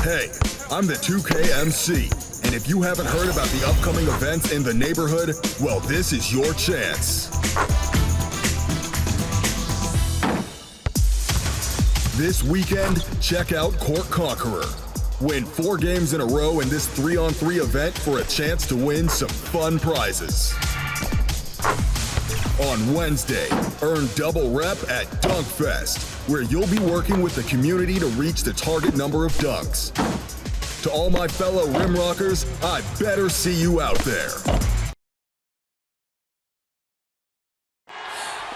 Hey, I'm the 2K MC, and if you haven't heard about the upcoming events in the neighborhood, well, this is your chance. This weekend, check out Court Conqueror. Win 4 games in a row in this 3-on-3 event for a chance to win some fun prizes. On Wednesday, earn double rep at Dunk Fest, where you'll be working with the community to reach the target number of dunks. To all my fellow rim rockers, I better see you out there.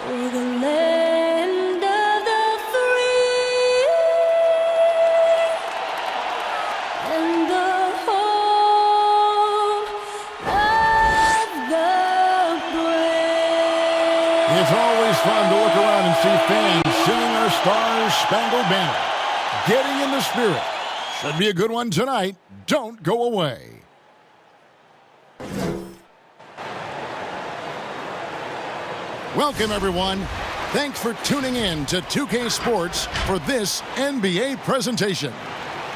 We're the land of the free and the home of the brave. It's always fun to look around and see fans singing our Star-Spangled Banner. Getting in the spirit. Should be a good one tonight. Don't go away. Welcome, everyone. Thanks for tuning in to 2K Sports for this NBA presentation.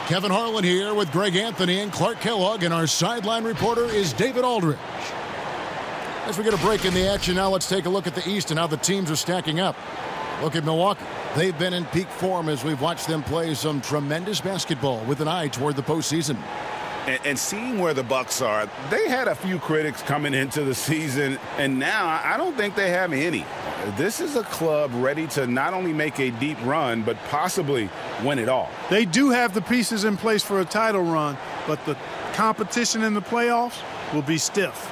Kevin Harlan here with Greg Anthony and Clark Kellogg, and our sideline reporter is David Aldridge. As we get a break in the action now, let's take a look at the East and how the teams are stacking up. Look at Milwaukee. They've been in peak form as we've watched them play some tremendous basketball with an eye toward the postseason. And seeing where the Bucks are, they had a few critics coming into the season, and now I don't think they have any. This is a club ready to not only make a deep run, but possibly win it all. They do have the pieces in place for a title run, but the competition in the playoffs will be stiff.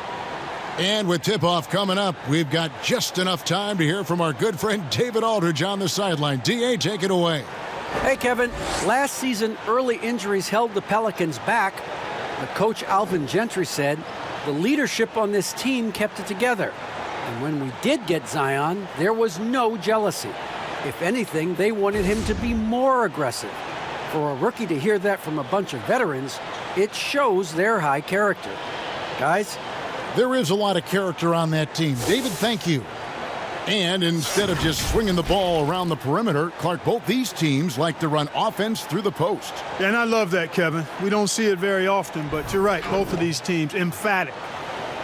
And with tip-off coming up, we've got just enough time to hear from our good friend David Aldridge on the sideline. D.A., take it away. Hey, Kevin. Last season, early injuries held the Pelicans back. But Coach Alvin Gentry said the leadership on this team kept it together. And when we did get Zion, there was no jealousy. If anything, they wanted him to be more aggressive. For a rookie to hear that from a bunch of veterans, it shows their high character. Guys? There is a lot of character on that team. David, thank you. And instead of just swinging the ball around the perimeter, Clark, both these teams like to run offense through the post. And I love that, Kevin. We don't see it very often, but you're right. Both of these teams emphatic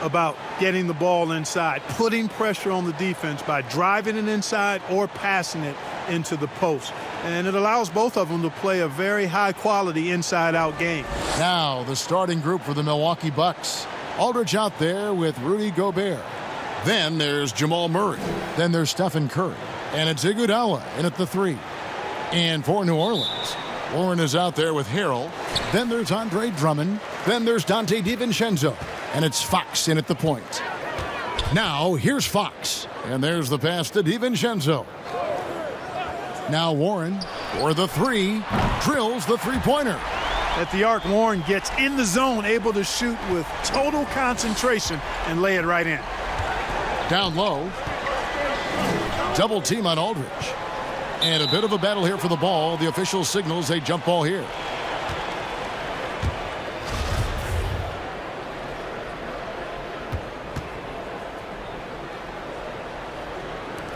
about getting the ball inside, putting pressure on the defense by driving it inside or passing it into the post. And it allows both of them to play a very high-quality inside-out game. Now, the starting group for the Milwaukee Bucks. Aldridge out there with Rudy Gobert. Then there's Jamal Murray. Then there's Stephen Curry. And it's Iguodala in at the 3. And for New Orleans, Warren is out there with Harrell. Then there's Andre Drummond. Then there's Dante DiVincenzo. And it's Fox in at the point. Now, here's Fox. And there's the pass to DiVincenzo. Now Warren for the 3. Drills the three-pointer. At the arc, Warren gets in the zone, able to shoot with total concentration and lay it right in. Down low. Double team on Aldridge. And a bit of a battle here for the ball. The official signals a jump ball here.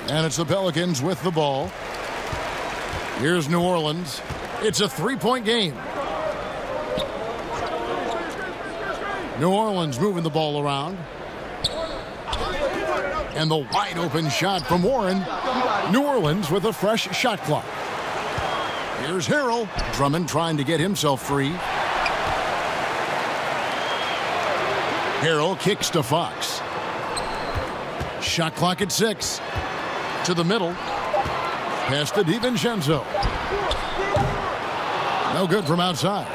And it's the Pelicans with the ball. Here's New Orleans. It's a 3-point game. New Orleans moving the ball around. And the wide open shot from Warren. New Orleans with a fresh shot clock. Here's Harrell. Drummond trying to get himself free. Harrell kicks to Fox. Shot clock at 6. To the middle. Pass to DiVincenzo. No good from outside.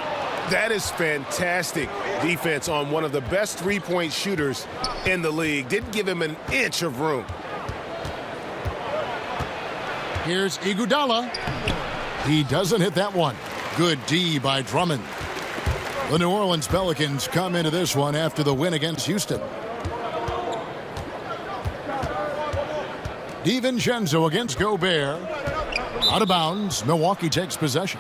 That is fantastic defense on one of the best three-point shooters in the league. Didn't give him an inch of room. Here's Iguodala. He doesn't hit that one. Good D by Drummond. The New Orleans Pelicans come into this one after the win against Houston. DiVincenzo against Gobert. Out of bounds. Milwaukee takes possession.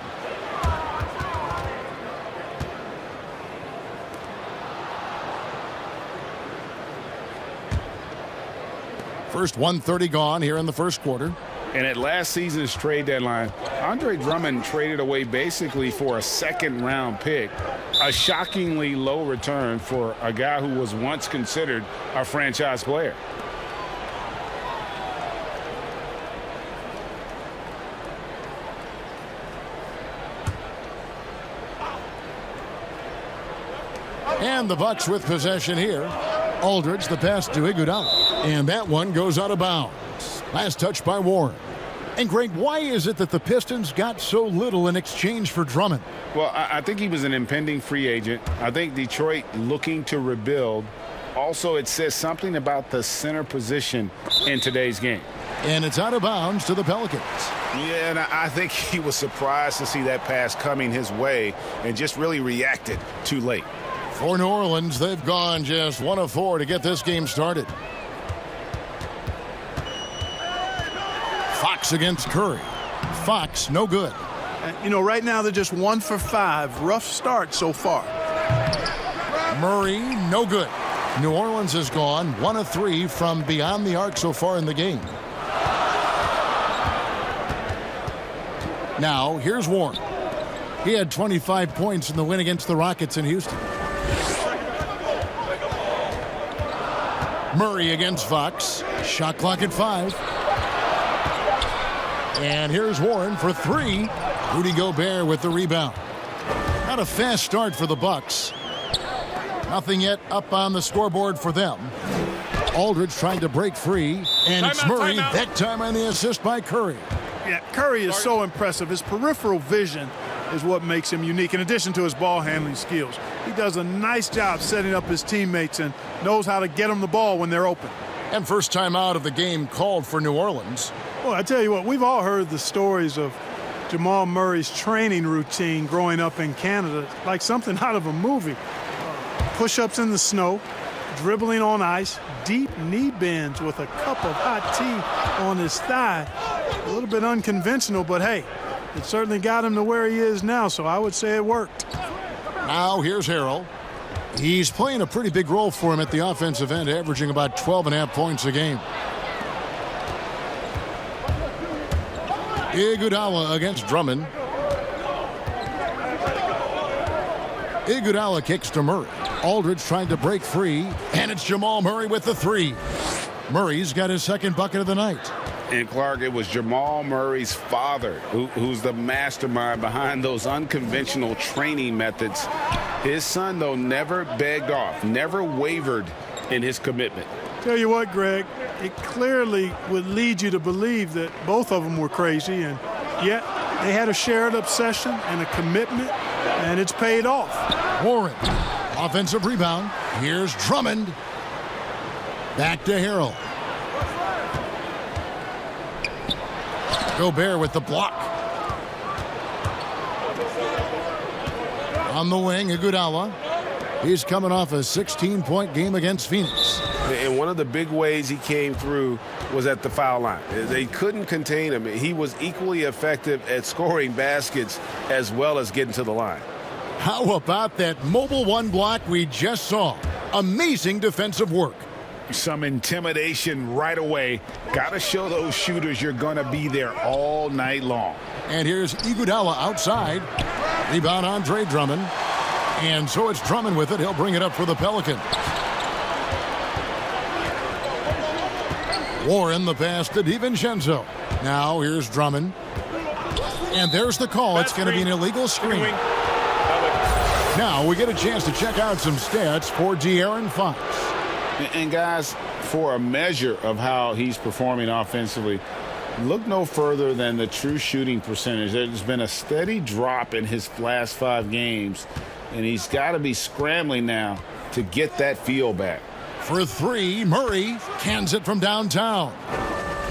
First 1:30 gone here in the first quarter. And at last season's trade deadline, Andre Drummond traded away basically for a second-round pick, a shockingly low return for a guy who was once considered a franchise player. And the Bucks with possession here. Aldridge, the pass to Iguodala. And that one goes out of bounds. Last touch by Warren. And Greg, why is it that the Pistons got so little in exchange for Drummond? Well, I think he was an impending free agent. I think Detroit looking to rebuild. Also, it says something about the center position in today's game. And it's out of bounds to the Pelicans. Yeah, and I think he was surprised to see that pass coming his way and just really reacted too late. For New Orleans, they've gone just 1 of 4 to get this game started. Fox against Curry. Fox, no good. You know, right now they're just 1 for 5. Rough start so far. Murray, no good. New Orleans has gone 1 of 3 from beyond the arc so far in the game. Now, here's Warren. He had 25 points in the win against the Rockets in Houston. Murray against Fox. Shot clock at 5. And here's Warren for 3. Rudy Gobert with the rebound. Not a fast start for the Bucks. Nothing yet up on the scoreboard for them. Aldridge trying to break free. And it's Murray. That time on the assist by Curry. Yeah, Curry is so impressive. His peripheral vision is what makes him unique, in addition to his ball handling skills. He does a nice job setting up his teammates and knows how to get them the ball when they're open. And first time out of the game called for New Orleans. Well, I tell you what, we've all heard the stories of Jamal Murray's training routine growing up in Canada, like something out of a movie. Push-ups in the snow, dribbling on ice, deep knee bends with a cup of hot tea on his thigh. A little bit unconventional, but hey, it certainly got him to where he is now, so I would say it worked. Now here's Harrell. He's playing a pretty big role for him at the offensive end, averaging about 12.5 points a game. Iguodala against Drummond. Iguodala kicks to Murray. Aldridge trying to break free, and it's Jamal Murray with the 3. Murray's got his second bucket of the night. And Clark, it was Jamal Murray's father who's the mastermind behind those unconventional training methods. His son, though, never begged off, never wavered in his commitment. Tell you what, Greg, it clearly would lead you to believe that both of them were crazy, and yet they had a shared obsession and a commitment, and it's paid off. Warren, offensive rebound. Here's Drummond. Back to Harrell. Gobert with the block. On the wing, Iguodala. He's coming off a 16-point game against Phoenix. And one of the big ways he came through was at the foul line. They couldn't contain him. He was equally effective at scoring baskets as well as getting to the line. How about that mobile one block we just saw? Amazing defensive work. Some intimidation right away. Got to show those shooters you're going to be there all night long. And here's Iguodala outside. Rebound Andre Drummond. And so it's Drummond with it. He'll bring it up for the Pelicans. Warren the pass to DiVincenzo. Now here's Drummond. And there's the call. It's going to be an illegal screen. Now we get a chance to check out some stats for De'Aaron Fox. And guys, for a measure of how he's performing offensively, look no further than the true shooting percentage. There's been a steady drop in his last 5 games, and he's got to be scrambling now to get that feel back. For 3, Murray cans it from downtown.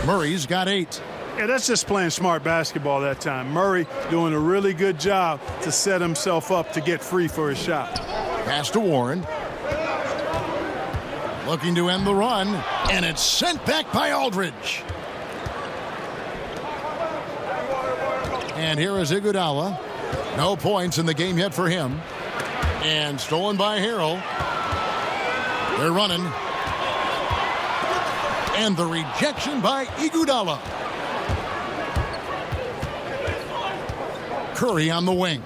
Murray's got 8. Yeah, that's just playing smart basketball that time. Murray doing a really good job to set himself up to get free for his shot. Pass to Warren. Looking to end the run, and it's sent back by Aldridge. And here is Iguodala. No points in the game yet for him. And stolen by Harrell. They're running. And the rejection by Iguodala. Curry on the wing.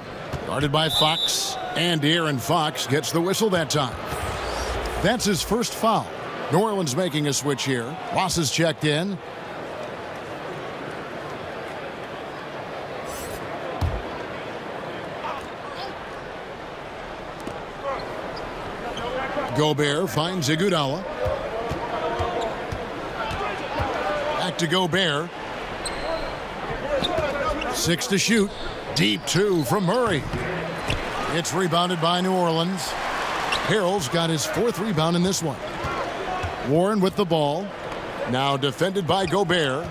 Guarded by Fox. And De'Aaron Fox gets the whistle that time. That's his first foul. New Orleans making a switch here. Ross is checked in. Gobert finds Iguodala. Back to Gobert. 6 to shoot. Deep 2 from Murray. It's rebounded by New Orleans. Harrell's got his 4th rebound in this one. Warren with the ball. Now defended by Gobert.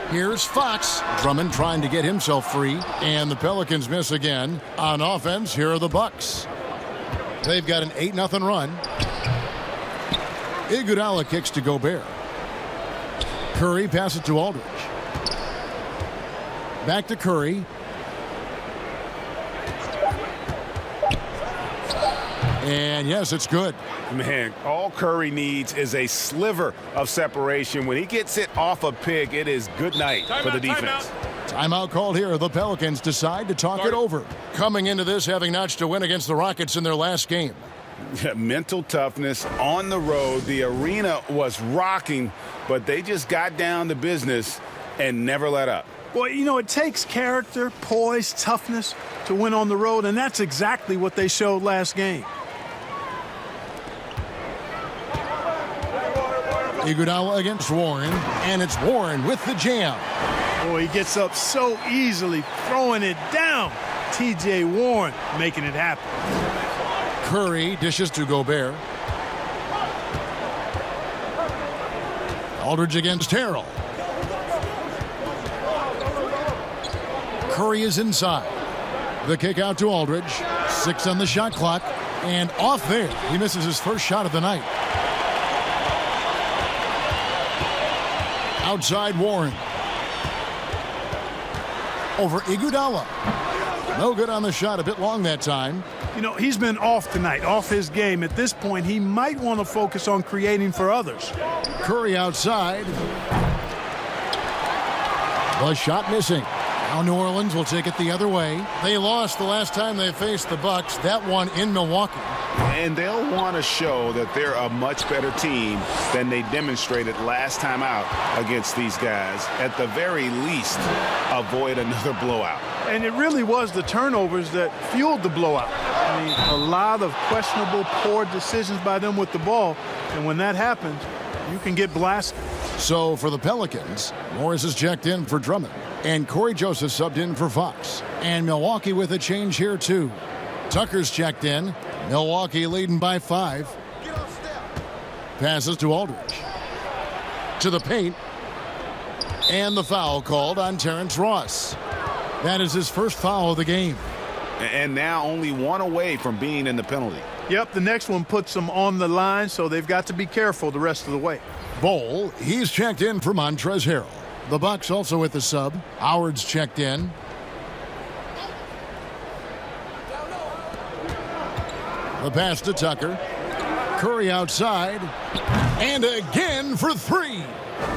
Here's Fox. Drummond trying to get himself free. And the Pelicans miss again. On offense, here are the Bucks. They've got an 8-0 run. Iguodala kicks to Gobert. Curry passes to Aldridge. Back to Curry. And yes, it's good. Man, all Curry needs is a sliver of separation. When he gets it off a pick, it is good night for the defense. Timeout called here. The Pelicans decide to talk it over. Coming into this having notched a win against the Rockets in their last game. Mental toughness on the road. The arena was rocking, but they just got down to business and never let up. Well, you know, it takes character, poise, toughness to win on the road, and that's exactly what they showed last game. Iguodala against Warren, and it's Warren with the jam. Boy, he gets up so easily, throwing it down. T.J. Warren making it happen. Curry dishes to Gobert. Aldridge against Harrell. Curry is inside. The kick out to Aldridge. 6 on the shot clock. And off there. He misses his first shot of the night. Outside Warren. Over Iguodala. No good on the shot. A bit long that time. You know, he's been off tonight, off his game. At this point, he might want to focus on creating for others. Curry outside. The shot missing. Now New Orleans will take it the other way. They lost the last time they faced the Bucks. That one in Milwaukee. And they'll want to show that they're a much better team than they demonstrated last time out against these guys. At the very least, avoid another blowout. And it really was the turnovers that fueled the blowout. I mean, a lot of questionable, poor decisions by them with the ball. And when that happens, you can get blasted. So for the Pelicans, Morris is checked in for Drummond. And Corey Joseph subbed in for Fox. And Milwaukee with a change here, too. Tucker's checked in. Milwaukee leading by 5. Passes to Aldridge. To the paint. And the foul called on Terrence Ross. That is his first foul of the game. And now only one away from being in the penalty. Yep, the next one puts them on the line, so they've got to be careful the rest of the way. Bol, he's checked in for Montrezl Harrell. The Bucks also with the sub. Howard's checked in. The pass to Tucker. Curry outside. And again for 3.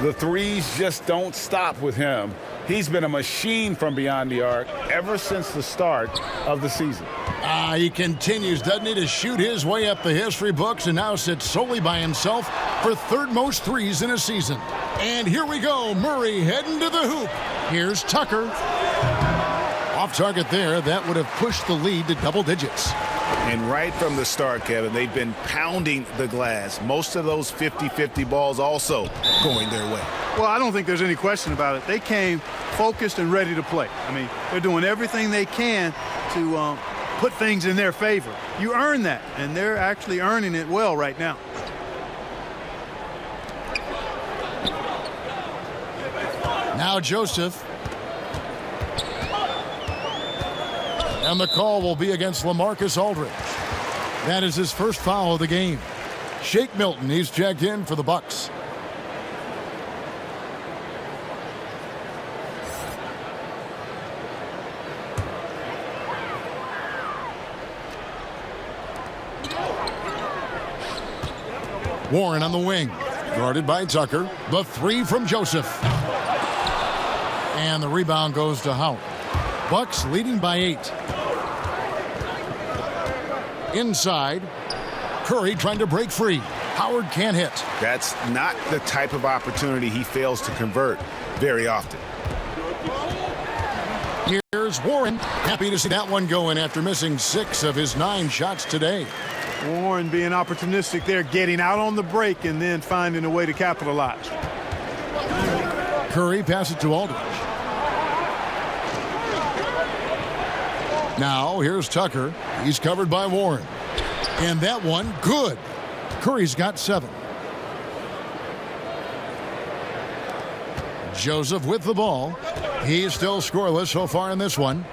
The threes just don't stop with him. He's been a machine from beyond the arc ever since the start of the season. He continues, doesn't he, to shoot his way up the history books and now sits solely by himself for third most threes in a season. And here we go, Murray heading to the hoop. Here's Tucker. Off target there, that would have pushed the lead to double digits. And right from the start, Kevin, they've been pounding the glass. Most of those 50-50 balls also going their way. Well, I don't think there's any question about it. They came focused and ready to play. I mean, they're doing everything they can to put things in their favor. You earn that, and they're actually earning it well right now. Now Joseph. And the call will be against LaMarcus Aldridge. That is his first foul of the game. Shake Milton, he's checked in for the Bucks. Warren on the wing. Guarded by Tucker. The 3 from Joseph. And the rebound goes to Howard. Bucks leading by 8. Inside, Curry trying to break free. Howard can't hit. That's not the type of opportunity he fails to convert very often. Here's Warren. Happy to see that one going after missing 6 of his 9 shots today. Warren being opportunistic there, getting out on the break and then finding a way to capitalize. Curry passes it to Aldridge. Now here's Tucker. He's covered by Warren. And that one, good. Curry's got 7. Joseph with the ball. He's still scoreless so far in this one.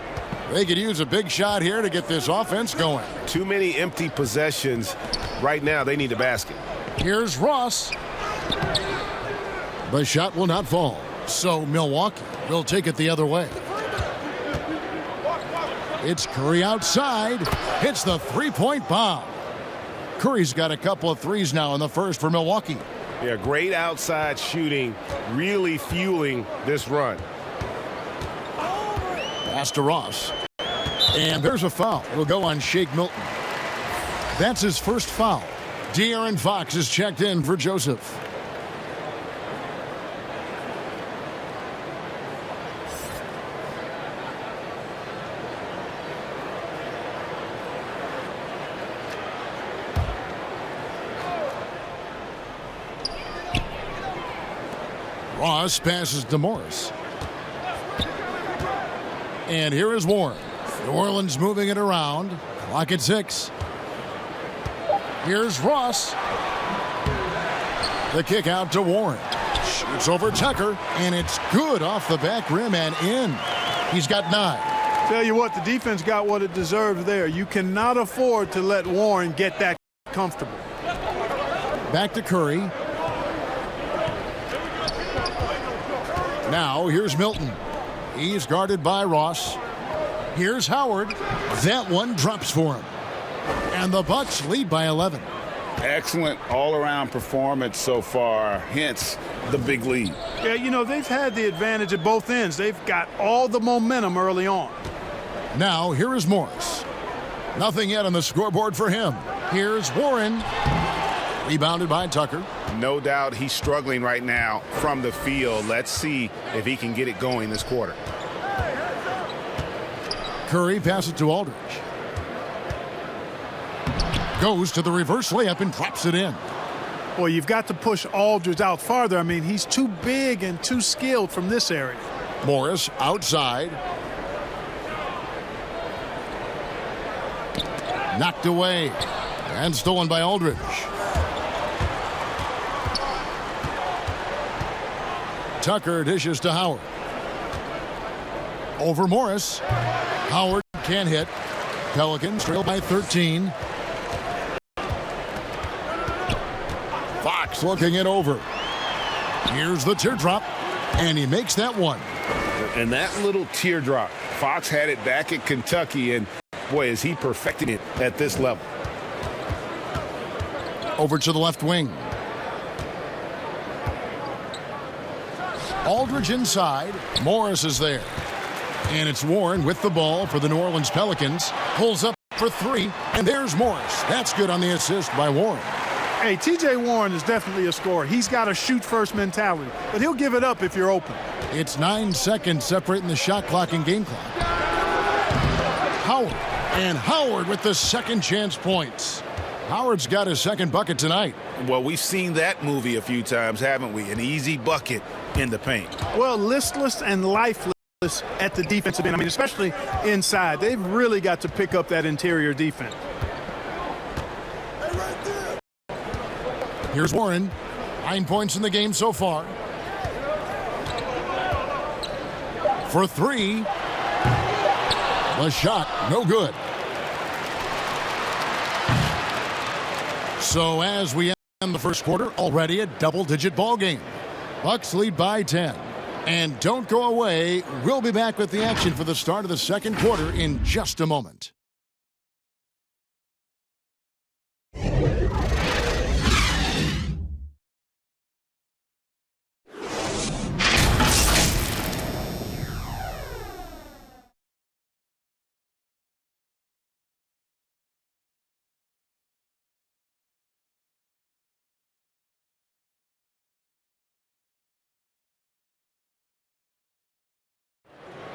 They could use a big shot here to get this offense going. Too many empty possessions. Right now, they need a basket. Here's Ross. The shot will not fall. So Milwaukee will take it the other way. It's Curry outside. Hits the three-point bomb. Curry's got a couple of threes now in the first for Milwaukee. Yeah, great outside shooting, really fueling this run. Pass to Ross. And there's a foul. It'll go on Shake Milton. That's his first foul. De'Aaron Fox is checked in for Joseph. Ross passes to Morris. And here is Warren. New Orleans moving it around. Clock at 6. Here's Ross. The kick out to Warren. Shoots over Tucker, and it's good off the back rim and in. He's got 9. Tell you what, the defense got what it deserved there. You cannot afford to let Warren get that comfortable. Back to Curry. Now here's Milton. He's guarded by Ross. Here's Howard. That one drops for him. And the Bucks lead by 11. Excellent all-around performance so far, hence the big lead. Yeah, you know, they've had the advantage at both ends. They've got all the momentum early on. Now here is Morris. Nothing yet on the scoreboard for him. Here's Warren. Rebounded by Tucker. No doubt he's struggling right now from the field. Let's see if he can get it going this quarter. Curry passes to Aldridge. Goes to the reverse layup and drops it in. Boy, you've got to push Aldridge out farther. I mean, he's too big and too skilled from this area. Morris outside. Knocked away and stolen by Aldridge. Tucker dishes to Howard. Over Morris. Howard can't hit. Pelicans trail by 13. Fox looking it over. Here's the teardrop, and he makes that one. And that little teardrop, Fox had it back at Kentucky, and boy, is he perfecting it at this level. Over to the left wing. Aldridge inside. Morris is there. And it's Warren with the ball for the New Orleans Pelicans. Pulls up for 3, and there's Morris. That's good on the assist by Warren. Hey, T.J. Warren is definitely a scorer. He's got a shoot-first mentality, but he'll give it up if you're open. It's 9 seconds separating the shot clock and game clock. Howard. And Howard with the second chance points. Howard's got his second bucket tonight. Well, we've seen that movie a few times, haven't we? An easy bucket in the paint. Well, listless and lifeless at the defensive end. I mean, especially inside. They've really got to pick up that interior defense. Here's Warren. 9 points in the game so far. For 3. The shot, no good. So as we end the first quarter, already a double-digit ball game. Bucks lead by 10. And don't go away. We'll be back with the action for the start of the second quarter in just a moment.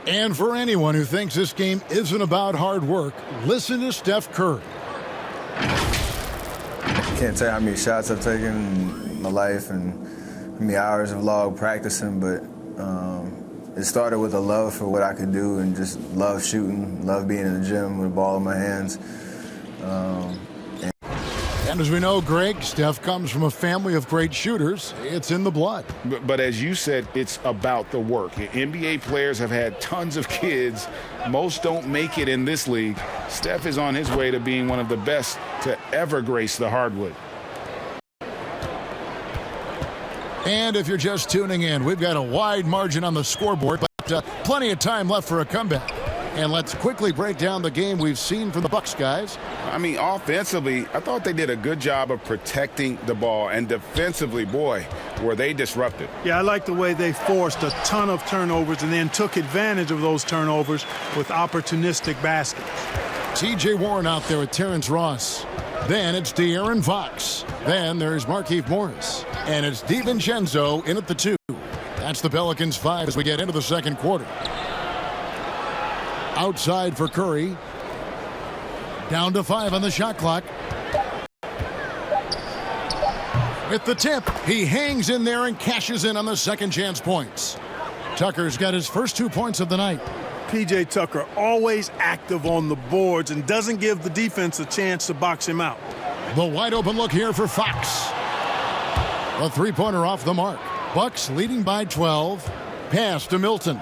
And for anyone who thinks this game isn't about hard work, listen to Steph Curry. Can't tell you how many shots I've taken in my life and how many hours of log practicing, but it started with a love for what I could do and just love shooting, love being in the gym with a ball in my hands. And as we know, Greg, Steph comes from a family of great shooters. It's in the blood. But as you said, it's about the work. NBA players have had tons of kids. Most don't make it in this league. Steph is on his way to being one of the best to ever grace the hardwood. And if you're just tuning in, we've got a wide margin on the scoreboard, but plenty of time left for a comeback. And let's quickly break down the game we've seen from the Bucks, guys. I mean, offensively, I thought they did a good job of protecting the ball. And defensively, boy, were they disruptive. Yeah, I like the way they forced a ton of turnovers and then took advantage of those turnovers with opportunistic baskets. T.J. Warren out there with Terrence Ross. Then it's De'Aaron Fox. Then there's Markieff Morris. And it's DiVincenzo in at the 2. That's the Pelicans 5 as we get into the second quarter. Outside for Curry. Down to 5 on the shot clock. With the tip, he hangs in there and cashes in on the second chance points. Tucker's got his first 2 points of the night. P.J. Tucker always active on the boards and doesn't give the defense a chance to box him out. The wide open look here for Fox. A three-pointer off the mark. Bucks leading by 12. Pass to Milton.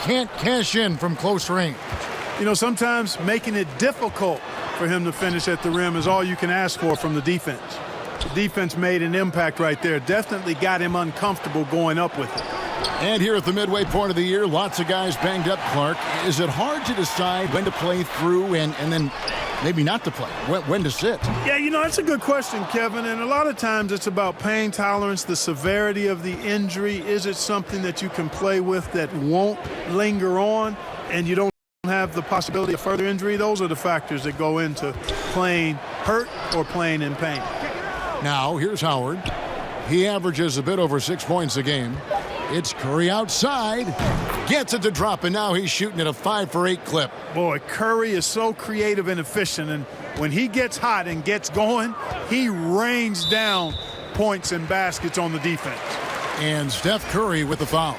Can't cash in from close range. You know, sometimes making it difficult for him to finish at the rim is all you can ask for from the defense. The defense made an impact right there. Definitely got him uncomfortable going up with it. And here at the midway point of the year, lots of guys banged up, Clark. Is it hard to decide when to play through and then maybe not to play, when to sit? Yeah, you know, that's a good question, Kevin. And a lot of times it's about pain tolerance, the severity of the injury. Is it something that you can play with that won't linger on and you don't have the possibility of further injury? Those are the factors that go into playing hurt or playing in pain. Now, here's Howard. He averages a bit over 6 points a game. It's Curry outside. Gets it to drop, and now he's shooting at a 5 for 8 clip. Boy, Curry is so creative and efficient, and when he gets hot and gets going, he rains down points and baskets on the defense. And Steph Curry with the foul.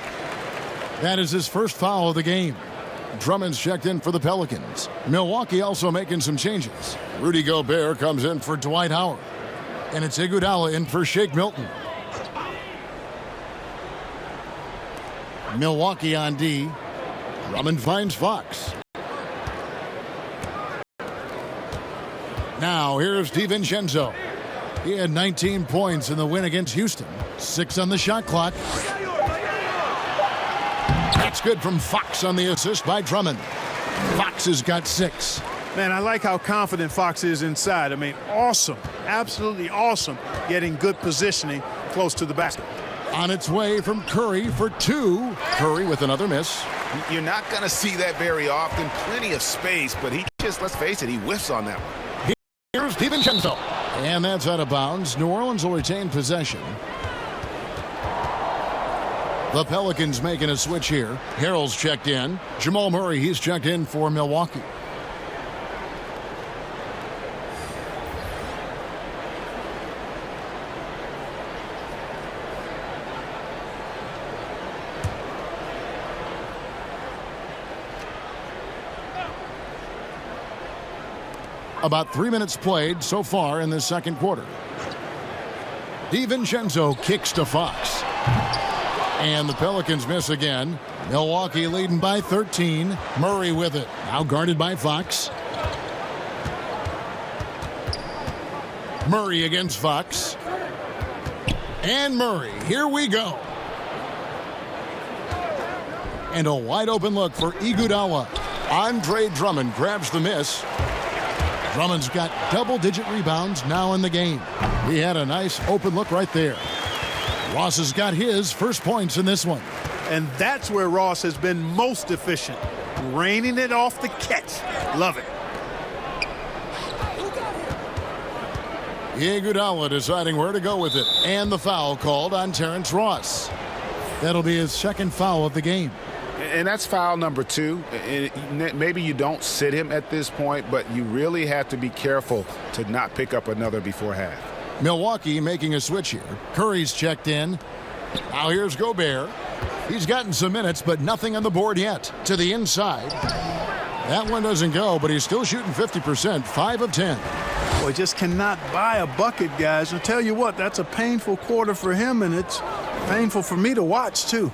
That is his first foul of the game. Drummond's checked in for the Pelicans. Milwaukee also making some changes. Rudy Gobert comes in for Dwight Howard. And it's Iguodala in for Shake Milton. Milwaukee on D. Drummond finds Fox. Now here's DiVincenzo. He had 19 points in the win against Houston. 6 on the shot clock. That's good from Fox on the assist by Drummond. Fox has got 6. Man, I like how confident Fox is inside. I mean, awesome. Absolutely awesome getting good positioning close to the basket. On its way from Curry for 2. Curry with another miss. You're not going to see that very often. Plenty of space, but he just, let's face it, he whiffs on that one. Here's DiVincenzo. And that's out of bounds. New Orleans will retain possession. The Pelicans making a switch here. Harrell's checked in. Jamal Murray, he's checked in for Milwaukee. About 3 minutes played so far in the second quarter. DiVincenzo kicks to Fox. And the Pelicans miss again. Milwaukee leading by 13. Murray with it. Now guarded by Fox. Murray against Fox. And Murray. Here we go. And a wide open look for Iguodala. Andre Drummond grabs the miss. Drummond's got double-digit rebounds now in the game. He had a nice open look right there. Ross has got his first points in this one. And that's where Ross has been most efficient. Raining it off the catch. Love it. Iguodala deciding where to go with it. And the foul called on Terrence Ross. That'll be his second foul of the game. And that's foul number 2. And maybe you don't sit him at this point, but you really have to be careful to not pick up another before half. Milwaukee making a switch here. Curry's checked in. Now here's Gobert. He's gotten some minutes, but nothing on the board yet. To the inside. That one doesn't go, but he's still shooting 50%, 5 of 10. Boy, just cannot buy a bucket, guys. I'll tell you what, that's a painful quarter for him, and it's painful for me to watch, too.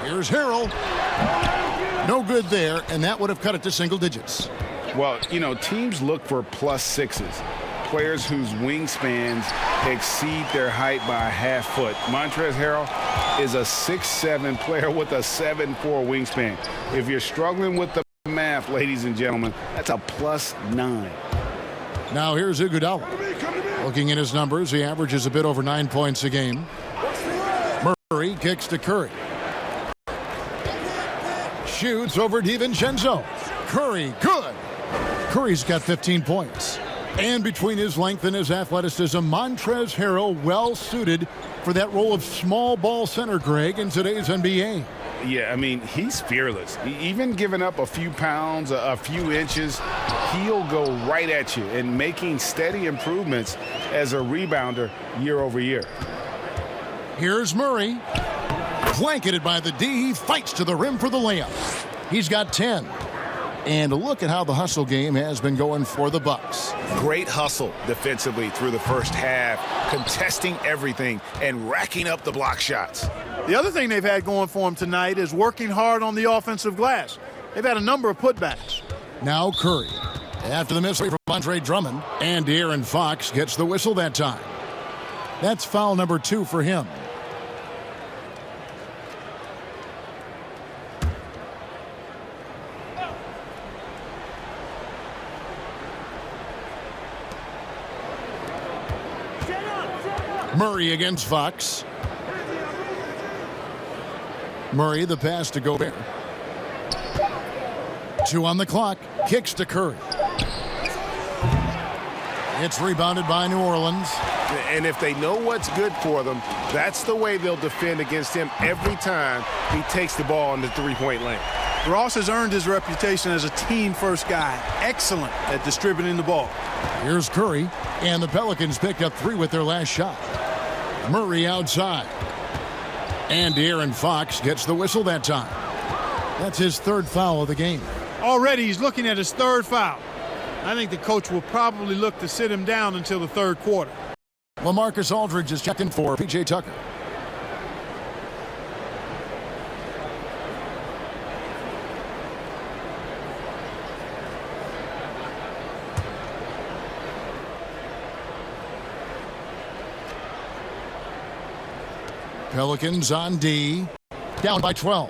Here's Harrell. No good there, and that would have cut it to single digits. Well, you know, teams look for +6s. Players whose wingspans exceed their height by a half foot. Montrezl Harrell is a 6'7" player with a 7'4" wingspan. If you're struggling with the math, ladies and gentlemen, that's a +9. Now here's Iguodala. Looking at his numbers, he averages a bit over 9 points a game. Murray kicks to Curry. Shoots over DiVincenzo. Curry, good. Curry's got 15 points. And between his length and his athleticism, Montrezl Harrell well suited for that role of small ball center, Greg, in today's NBA. Yeah, I mean, he's fearless. Even giving up a few pounds, a few inches, he'll go right at you and making steady improvements as a rebounder year over year. Here's Murray. Blanketed by the D, he fights to the rim for the layup. He's got 10. And look at how the hustle game has been going for the Bucks. Great hustle defensively through the first half, contesting everything and racking up the block shots. The other thing they've had going for them tonight is working hard on the offensive glass. They've had a number of putbacks. Now Curry. After the miss from Andre Drummond, and De'Aaron Fox gets the whistle that time. That's foul number 2 for him. Murray against Fox. Murray, the pass to Gobert. 2 on the clock. Kicks to Curry. It's rebounded by New Orleans. And if they know what's good for them, that's the way they'll defend against him every time he takes the ball in the three-point lane. Ross has earned his reputation as a team-first guy. Excellent at distributing the ball. Here's Curry, and the Pelicans picked up 3 with their last shot. Murray outside. And De'Aaron Fox gets the whistle that time. That's his 3rd foul of the game. Already he's looking at his 3rd foul. I think the coach will probably look to sit him down until the 3rd quarter. LaMarcus Aldridge is checking for P.J. Tucker. Pelicans on D, down by 12.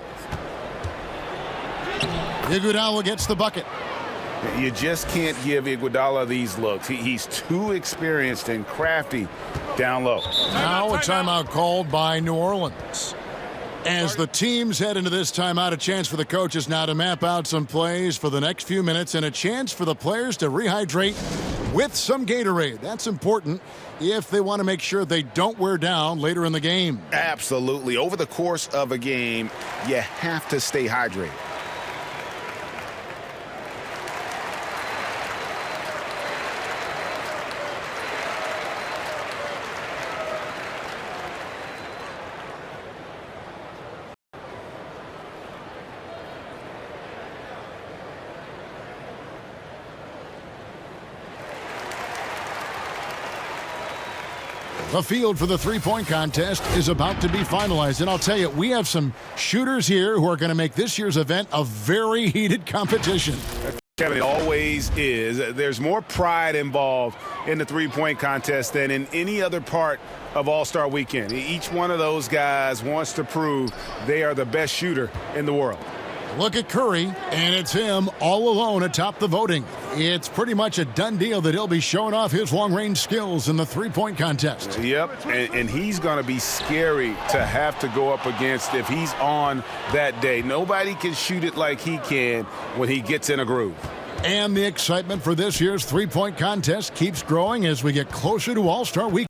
Iguodala gets the bucket. You just can't give Iguodala these looks. He's too experienced and crafty down low. Now a timeout called by New Orleans. As the teams head into this timeout, a chance for the coaches now to map out some plays for the next few minutes and a chance for the players to rehydrate with some Gatorade. That's important if they want to make sure they don't wear down later in the game. Absolutely. Over the course of a game, you have to stay hydrated. The field for the three-point contest is about to be finalized. And I'll tell you, we have some shooters here who are going to make this year's event a very heated competition. Kevin, it always is. There's more pride involved in the three-point contest than in any other part of All-Star Weekend. Each one of those guys wants to prove they are the best shooter in the world. Look at Curry, and it's him all alone atop the voting. It's pretty much a done deal that he'll be showing off his long-range skills in the three-point contest. Yep, and he's going to be scary to have to go up against if he's on that day. Nobody can shoot it like he can when he gets in a groove. And the excitement for this year's three-point contest keeps growing as we get closer to All-Star Week.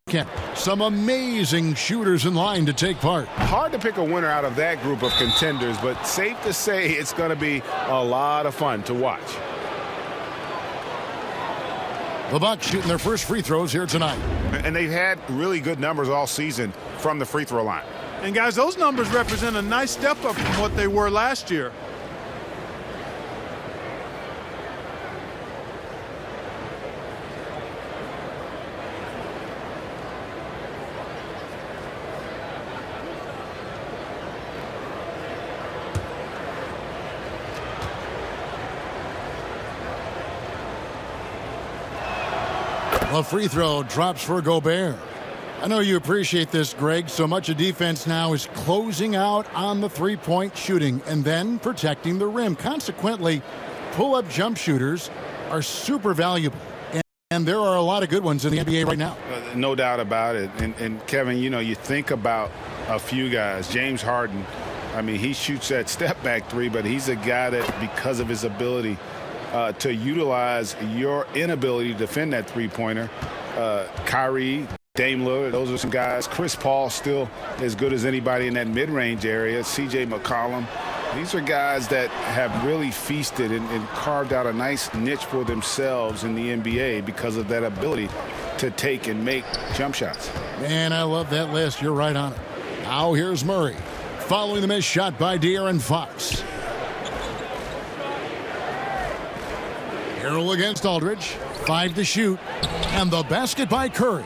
Some amazing shooters in line to take part. Hard to pick a winner out of that group of contenders, but safe to say it's going to be a lot of fun to watch. The Bucks shooting their first free throws here tonight. And they've had really good numbers all season from the free throw line. And guys, those numbers represent a nice step up from what they were last year. A free throw drops for Gobert. I know you appreciate this, Greg. So much of defense now is closing out on the three-point shooting and then protecting the rim. Consequently, pull-up jump shooters are super valuable. And there are a lot of good ones in the NBA right now. No doubt about it. And Kevin, you know, you think about a few guys. James Harden, I mean, he shoots that step-back three, but he's a guy that, because of his ability to utilize your inability to defend that three-pointer, Kyrie, Dame Lillard, those are some guys. Chris Paul still as good as anybody in that mid-range area. C.J. McCollum. These are guys that have really feasted and carved out a nice niche for themselves in the NBA because of that ability to take and make jump shots. Man, I love that list. You're right on it. Now here's Murray, following the missed shot by De'Aaron Fox. Harrell against Aldridge. 5 to shoot. And the basket by Curry.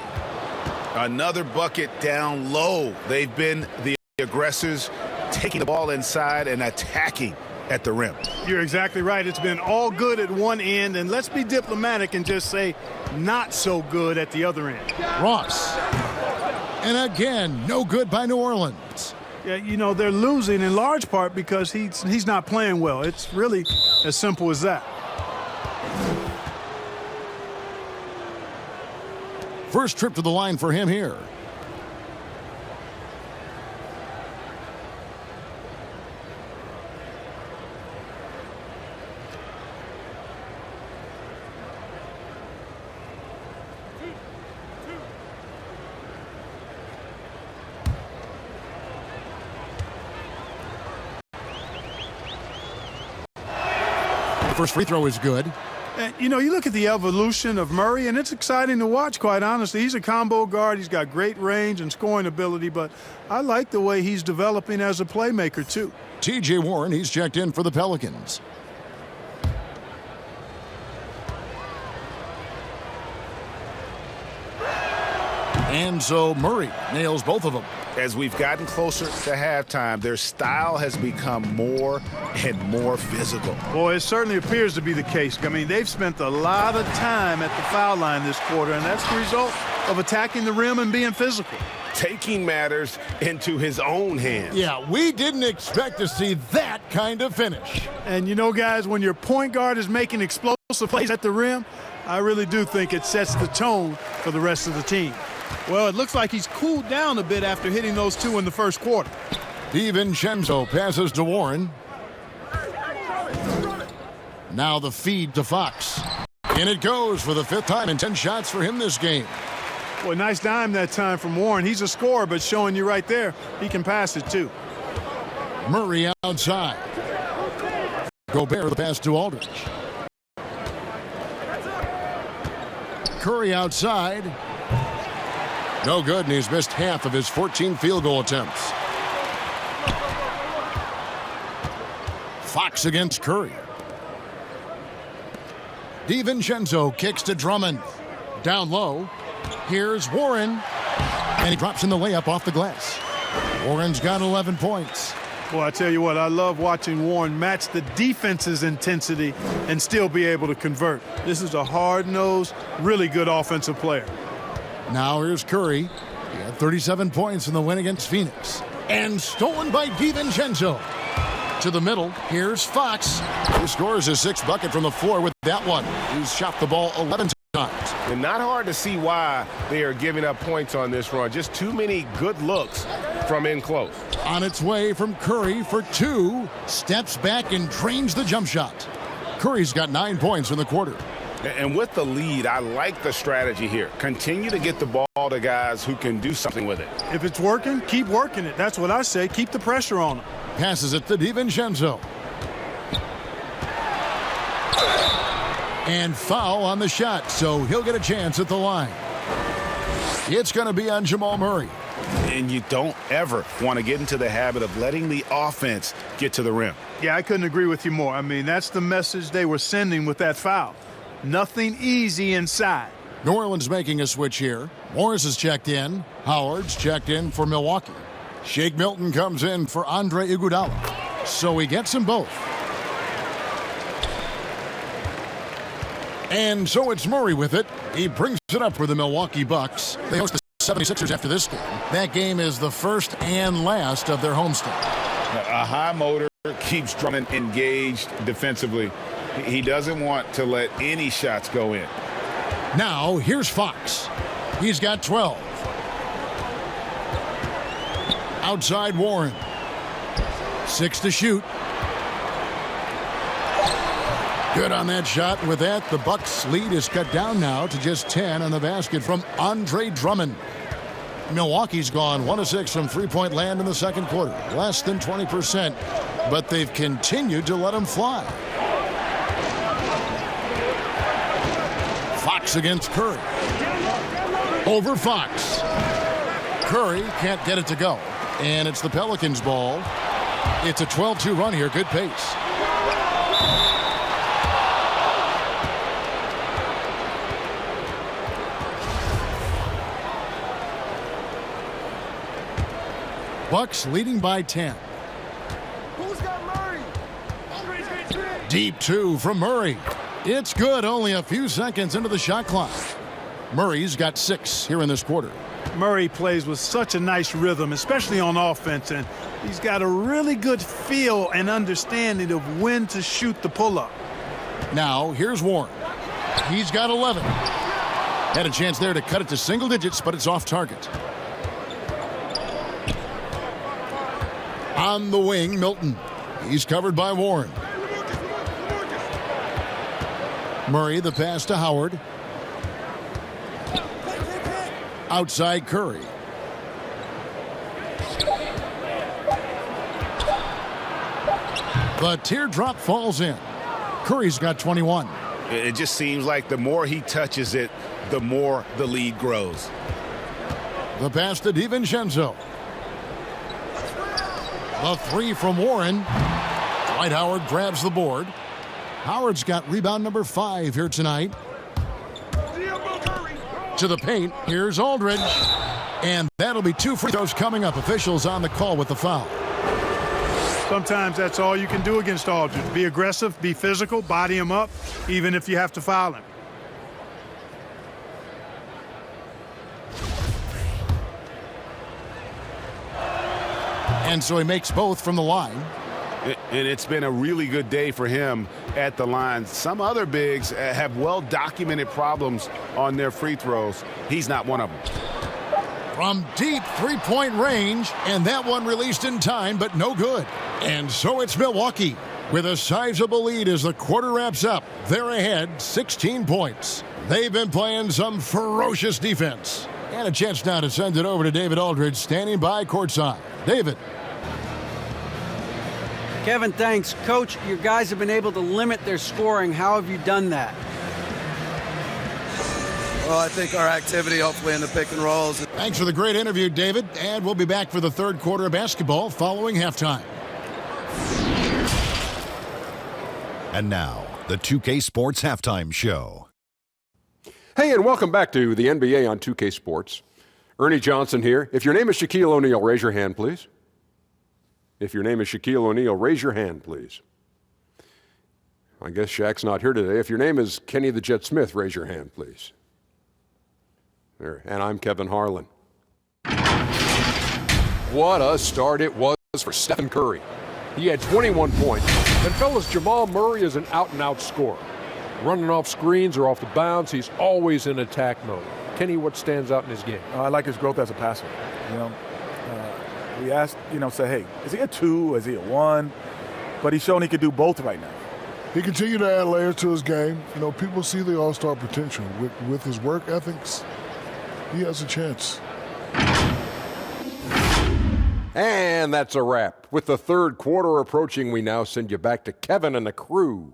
Another bucket down low. They've been the aggressors, taking the ball inside and attacking at the rim. You're exactly right. It's been all good at one end, and let's be diplomatic and just say not so good at the other end. Ross. And again, no good by New Orleans. Yeah, you know, they're losing in large part because he's not playing well. It's really as simple as that. First trip to the line for him here. First free throw is good. And, you know, you look at the evolution of Murray, and it's exciting to watch, quite honestly. He's a combo guard. He's got great range and scoring ability, but I like the way he's developing as a playmaker, too. T.J. Warren, he's checked in for the Pelicans. And so Murray nails both of them. As we've gotten closer to halftime, their style has become more and more physical. Boy, it certainly appears to be the case. I mean, they've spent a lot of time at the foul line this quarter, and that's the result of attacking the rim and being physical. Taking matters into his own hands. Yeah, we didn't expect to see that kind of finish. And, you know, guys, when your point guard is making explosive plays at the rim, I really do think it sets the tone for the rest of the team. Well, it looks like he's cooled down a bit after hitting those two in the first quarter. DiVincenzo passes to Warren. Now the feed to Fox. And it goes for the 5th time in 10 shots for him this game. Boy, nice dime that time from Warren. He's a scorer, but showing you right there, he can pass it too. Murray outside. Gobert the pass to Aldridge. Curry outside. No good, and he's missed half of his 14 field goal attempts. Fox against Curry. DiVincenzo kicks to Drummond. Down low. Here's Warren. And he drops in the layup off the glass. Warren's got 11 points. Well, I tell you what, I love watching Warren match the defense's intensity and still be able to convert. This is a hard-nosed, really good offensive player. Now here's Curry. He had 37 points in the win against Phoenix. And stolen by DiVincenzo. To the middle, here's Fox. He scores his 6th bucket from the floor with that one. He's shot the ball 11 times. And not hard to see why they are giving up points on this run. Just too many good looks from in close. On its way from Curry for 2. Steps back and drains the jump shot. Curry's got 9 points in the quarter. And with the lead, I like the strategy here. Continue to get the ball to guys who can do something with it. If it's working, keep working it. That's what I say. Keep the pressure on them. Passes it to DiVincenzo. And foul on the shot, so he'll get a chance at the line. It's going to be on Jamal Murray. And you don't ever want to get into the habit of letting the offense get to the rim. Yeah, I couldn't agree with you more. I mean, that's the message they were sending with that foul. Nothing easy inside. New Orleans making a switch here. Morris is checked in. Howard's checked in for Milwaukee. Shake Milton comes in for Andre Iguodala. So he gets them both. And so it's Murray with it. He brings it up for the Milwaukee Bucks. They host the 76ers after this game. That game is the first and last of their homestand. A high motor keeps Drummond engaged defensively. He doesn't want to let any shots go in. Now, here's Fox. He's got 12. Outside Warren. 6 to shoot. Good on that shot. With that, the Bucks' lead is cut down now to just 10 on the basket from Andre Drummond. Milwaukee's gone 1 of 6 from three-point land in the second quarter. Less than 20%, but they've continued to let them fly. Fox against Curry. Over Fox. Curry can't get it to go. And it's the Pelicans' ball. It's a 12-2 run here. Good pace. Bucks leading by 10. Who's got Murray? Deep 2 from Murray. It's good, only a few seconds into the shot clock. Murray's got 6 here in this quarter. Murray plays with such a nice rhythm, especially on offense, and he's got a really good feel and understanding of when to shoot the pull-up. Now, here's Warren. He's got 11. Had a chance there to cut it to single digits, but it's off target. On the wing, Milton. He's covered by Warren. Murray, the pass to Howard. Outside Curry. The teardrop falls in. Curry's got 21. It just seems like the more he touches it, the more the lead grows. The pass to DiVincenzo. The 3 from Warren. Dwight Howard grabs the board. Howard's got rebound number 5 here tonight. To the paint, here's Aldridge. And that'll be 2 free throws coming up. Officials on the call with the foul. Sometimes that's all you can do against Aldridge. Be aggressive, be physical, body him up, even if you have to foul him. And so he makes both from the line. And it's been a really good day for him at the line. Some other bigs have well-documented problems on their free throws. He's not one of them. From deep three-point range, and that one released in time, but no good. And so it's Milwaukee with a sizable lead as the quarter wraps up. They're ahead 16 points. They've been playing some ferocious defense. And a chance now to send it over to David Aldridge, standing by courtside. David. Kevin, thanks. Coach, your guys have been able to limit their scoring. How have you done that? Well, I think our activity, hopefully, in the pick and rolls. Thanks for the great interview, David. And we'll be back for the third quarter of basketball following halftime. And now, the 2K Sports Halftime Show. Hey, and welcome back to the NBA on 2K Sports. Ernie Johnson here. If your name is Shaquille O'Neal, raise your hand, please. If your name is Shaquille O'Neal, raise your hand, please. I guess Shaq's not here today. If your name is Kenny the Jet Smith, raise your hand, please. There. And I'm Kevin Harlan. What a start it was for Stephen Curry. He had 21 points. And fellas, Jamal Murray is an out-and-out scorer. Running off screens or off the bounce, he's always in attack mode. Kenny, what stands out in his game? I like his growth as a passer. We asked, say, hey, is he a 2? Is he a 1? But he's shown he could do both right now. He continued to add layers to his game. You know, people see the all-star potential. With his work ethics, he has a chance. And that's a wrap. With the third quarter approaching, we now send you back to Kevin and the crew.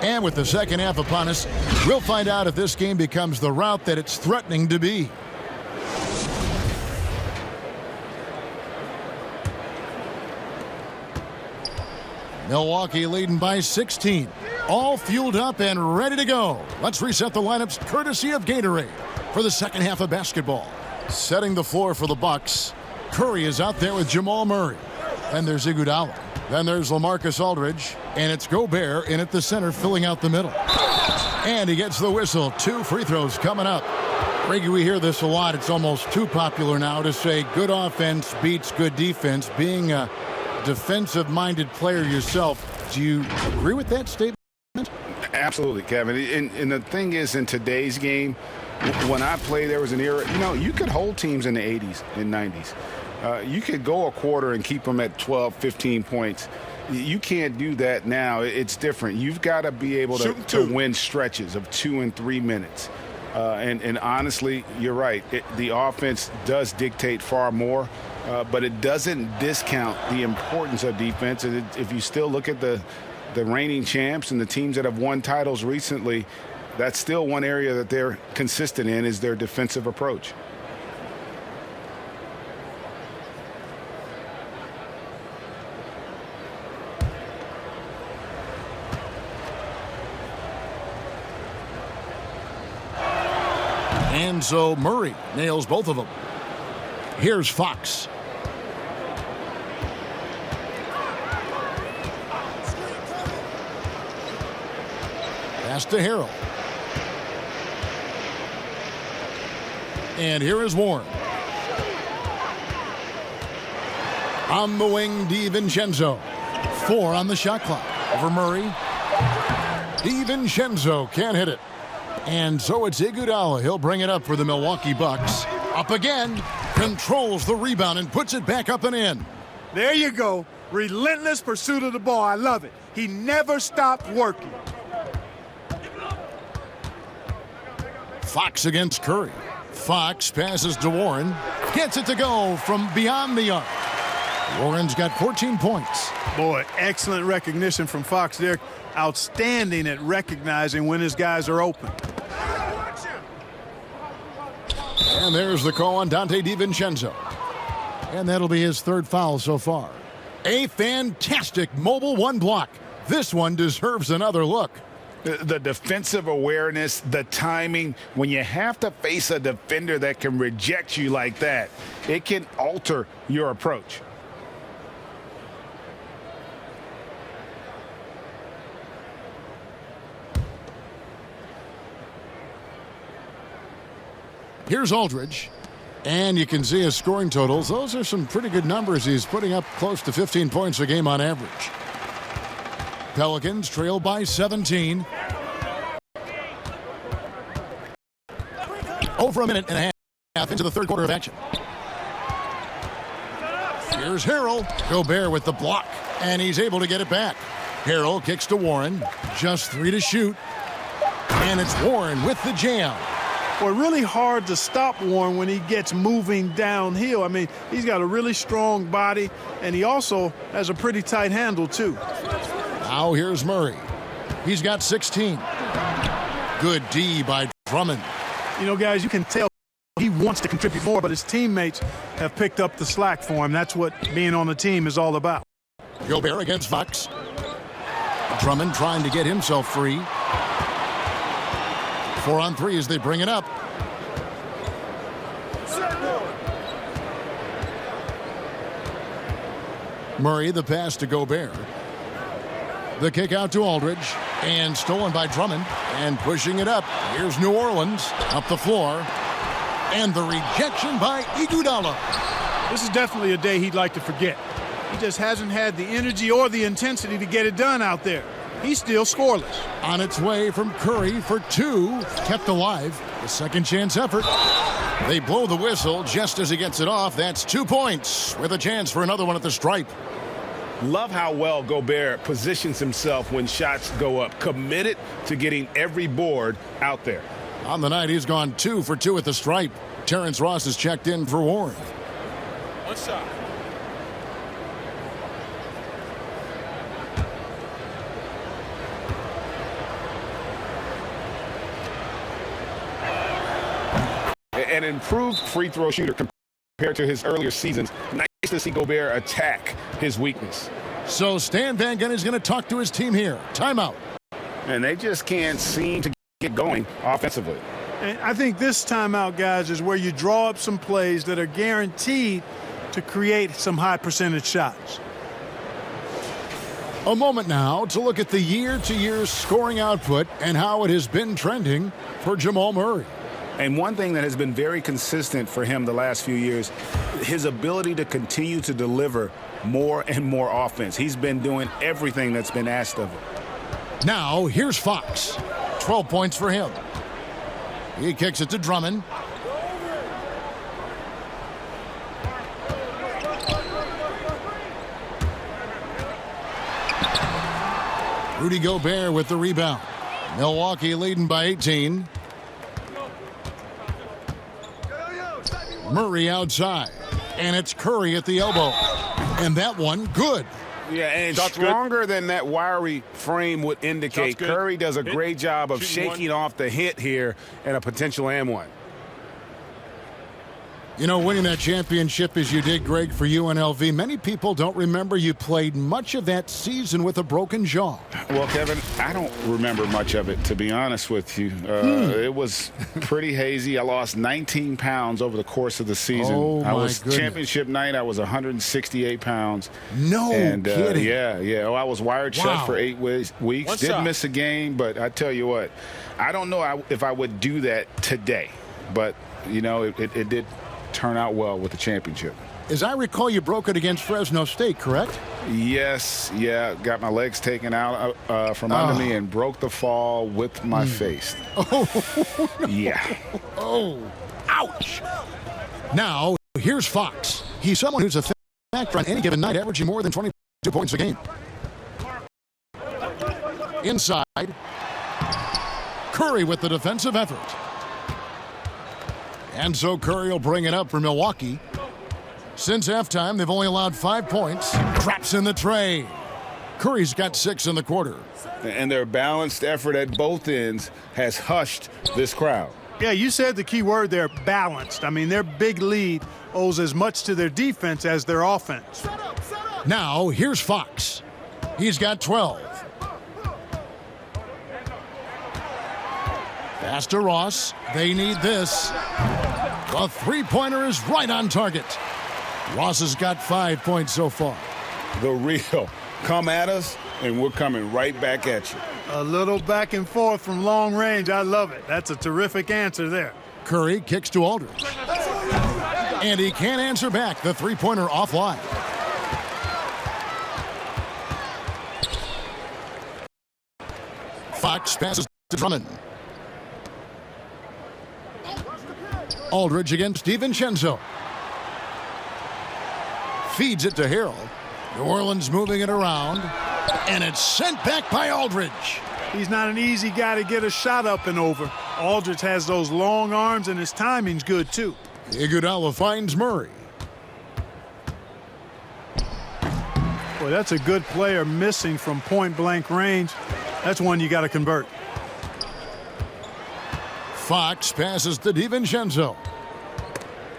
And with the second half upon us, we'll find out if this game becomes the route that it's threatening to be. Milwaukee leading by 16. All fueled up and ready to go. Let's reset the lineups courtesy of Gatorade for the second half of basketball. Setting the floor for the Bucks. Curry is out there with Jamal Murray. And there's Iguodala. Then there's LaMarcus Aldridge. And it's Gobert in at the center, filling out the middle. And he gets the whistle. 2 free throws coming up. Reggie, we hear this a lot. It's almost too popular now to say good offense beats good defense. Being a defensive-minded player yourself, do you agree with that statement? Absolutely, Kevin. And the thing is, in today's game, when I played, there was an era, you know, you could hold teams in the 80s and 90s. You could go a quarter and keep them at 12, 15 points. You can't do that now. It's different. You've got to be able to win stretches of 2 and 3 minutes. And honestly, you're right. The offense does dictate far more, but it doesn't discount the importance of defense. And if you still look at the reigning champs and the teams that have won titles recently, that's still one area that they're consistent in is their defensive approach. And so Murray nails both of them. Here's Fox. Pass to Harrell. And here is Warren. On the wing, DiVincenzo. 4 on the shot clock. Over Murray. DiVincenzo can't hit it. And so it's Iguodala. He'll bring it up for the Milwaukee Bucks. Up again. Controls the rebound and puts it back up and in. There you go. Relentless pursuit of the ball. I love it. He never stopped working. Fox against Curry. Fox passes to Warren. Gets it to go from beyond the arc. Warren's got 14 points. Boy, excellent recognition from Fox there. Outstanding at recognizing when his guys are open. And there's the call on Dante DiVincenzo. And that'll be his 3rd foul so far. A fantastic mobile 1 block. This one deserves another look. The defensive awareness, the timing, when you have to face a defender that can reject you like that, it can alter your approach. Here's Aldridge. And you can see his scoring totals. Those are some pretty good numbers. He's putting up close to 15 points a game on average. Pelicans trail by 17. Over a minute and a half into the 3rd quarter of action. Here's Harrell. Gobert with the block. And he's able to get it back. Harrell kicks to Warren. Just 3 to shoot. And it's Warren with the jam. Boy, really hard to stop Warren when he gets moving downhill. I mean, he's got a really strong body, and he also has a pretty tight handle, too. Now here's Murray. He's got 16. Good D by Drummond. You know, guys, you can tell he wants to contribute more, but his teammates have picked up the slack for him. That's what being on the team is all about. Gobert against Fox. Drummond trying to get himself free. 4 on 3 as they bring it up. Murray, the pass to Gobert. The kick out to Aldridge. And stolen by Drummond. And pushing it up. Here's New Orleans. Up the floor. And the rejection by Iguodala. This is definitely a day he'd like to forget. He just hasn't had the energy or the intensity to get it done out there. he's still scoreless. On its way from Curry for two, kept alive. The second chance effort. They blow the whistle just as he gets it off. That's 2 points with a chance for another one at the stripe. Love how well Gobert positions himself when shots go up. Committed to getting every board out there. On the night, he's gone 2 for 2 at the stripe. Terrence Ross is checked in for Warren. One shot. An improved free throw shooter compared to his earlier seasons. Nice to see Gobert attack his weakness. So Stan Van Gundy is going to talk to his team here. Timeout. And they just can't seem to get going offensively. And I think this timeout, guys, is where you draw up some plays that are guaranteed to create some high percentage shots. A moment now to look at the year-to-year scoring output and how it has been trending for Jamal Murray. And one thing that has been very consistent for him the last few years, his ability to continue to deliver more and more offense. He's been doing everything that's been asked of him. Now, here's Fox. 12 points for him. He kicks it to Drummond. Rudy Gobert with the rebound. Milwaukee leading by 18. Murray outside. And it's Curry at the elbow. And that one, good. Yeah, and stronger than that wiry frame would indicate. Curry does a great job of shaking off the hit here and a potential and one. You know, winning that championship as you did, Greg, for UNLV, many people don't remember you played much of that season with a broken jaw. Well, Kevin, I don't remember much of it, to be honest with you. It was pretty hazy. I lost 19 pounds over the course of the season. Oh, my goodness. Championship night, I was 168 pounds. No kidding. Yeah. Oh, I was wired shut for 8 weeks. Didn't miss a game, but I tell you what, I don't know if I would do that today. But, you know, it did turn out well with the championship. As I recall, you broke it against Fresno State, correct? Yes, got my legs taken out from under me and broke the fall with my face. Oh, no. Yeah. Oh, ouch. Now, here's Fox. He's someone who's a factor on any given night, averaging more than 22 points a game. Inside, Curry with the defensive effort. And so Curry will bring it up for Milwaukee. Since halftime, they've only allowed 5 points. Traps in the tray. Curry's got 6 in the quarter. And their balanced effort at both ends has hushed this crowd. Yeah, you said the key word there, balanced. I mean, their big lead owes as much to their defense as their offense. Now, here's Fox. He's got 12. Pass to Ross. They need this. The three-pointer is right on target. Ross has got 5 points so far. The real. Come at us, and we're coming right back at you. A little back and forth from long range. I love it. That's a terrific answer there. Curry kicks to Aldridge. And he can't answer back. The three-pointer offline. Fox passes to Drummond. Aldridge against DiVincenzo. Feeds it to Harrell. New Orleans moving it around. And it's sent back by Aldridge. He's not an easy guy to get a shot up and over. Aldridge has those long arms, and his timing's good, too. Iguodala finds Murray. Boy, that's a good player missing from point-blank range. That's one you got to convert. Fox passes to DiVincenzo.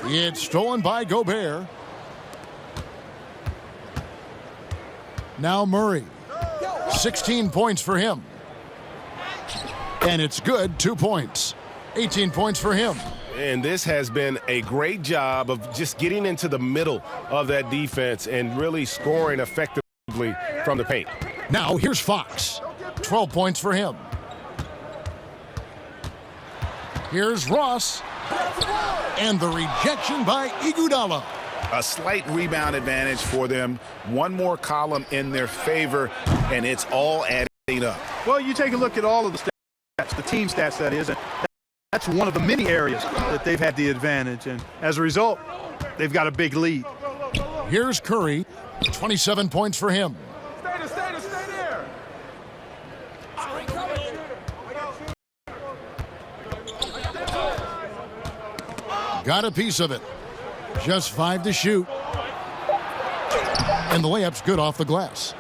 It's stolen by Gobert. Now Murray. 16 points for him. And it's good, 2 points. 18 points for him. And this has been a great job of just getting into the middle of that defense and really scoring effectively from the paint. Now here's Fox. 12 points for him. Here's Ross. And the rejection by Iguodala. A slight rebound advantage for them. One more column in their favor, and it's all added up. Well, you take a look at all of the stats, the team stats, that is, and that's one of the many areas that they've had the advantage. And as a result, they've got a big lead. Here's Curry, 27 points for him. Stay there. Got a piece of it. Just 5 to shoot. And the layup's good off the glass.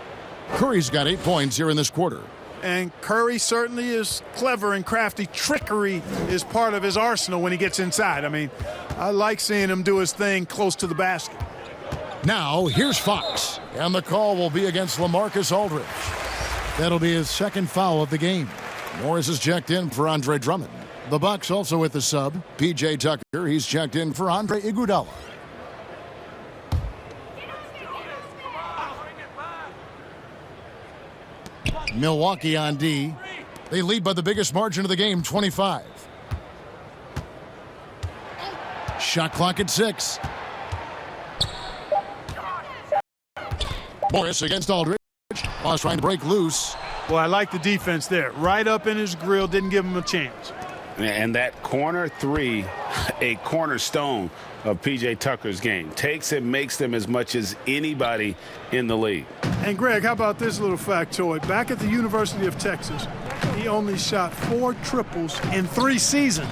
Curry's got 8 points here in this quarter. And Curry certainly is clever and crafty. Trickery is part of his arsenal when he gets inside. I mean, I like seeing him do his thing close to the basket. Now, here's Fox. And the call will be against LaMarcus Aldridge. That'll be his second foul of the game. Morris is checked in for Andre Drummond. The Bucks also with the sub, P.J. Tucker. He's checked in for Andre Iguodala. Milwaukee on D. They lead by the biggest margin of the game, 25. Shot clock at 6. Morris against Aldridge. Lost trying to break loose. Well, I like the defense there. Right up in his grill, didn't give him a chance. And that corner three, a cornerstone of P.J. Tucker's game. Takes and makes them as much as anybody in the league. And, Greg, how about this little factoid? Back at the University of Texas, he only shot 4 triples in 3 seasons.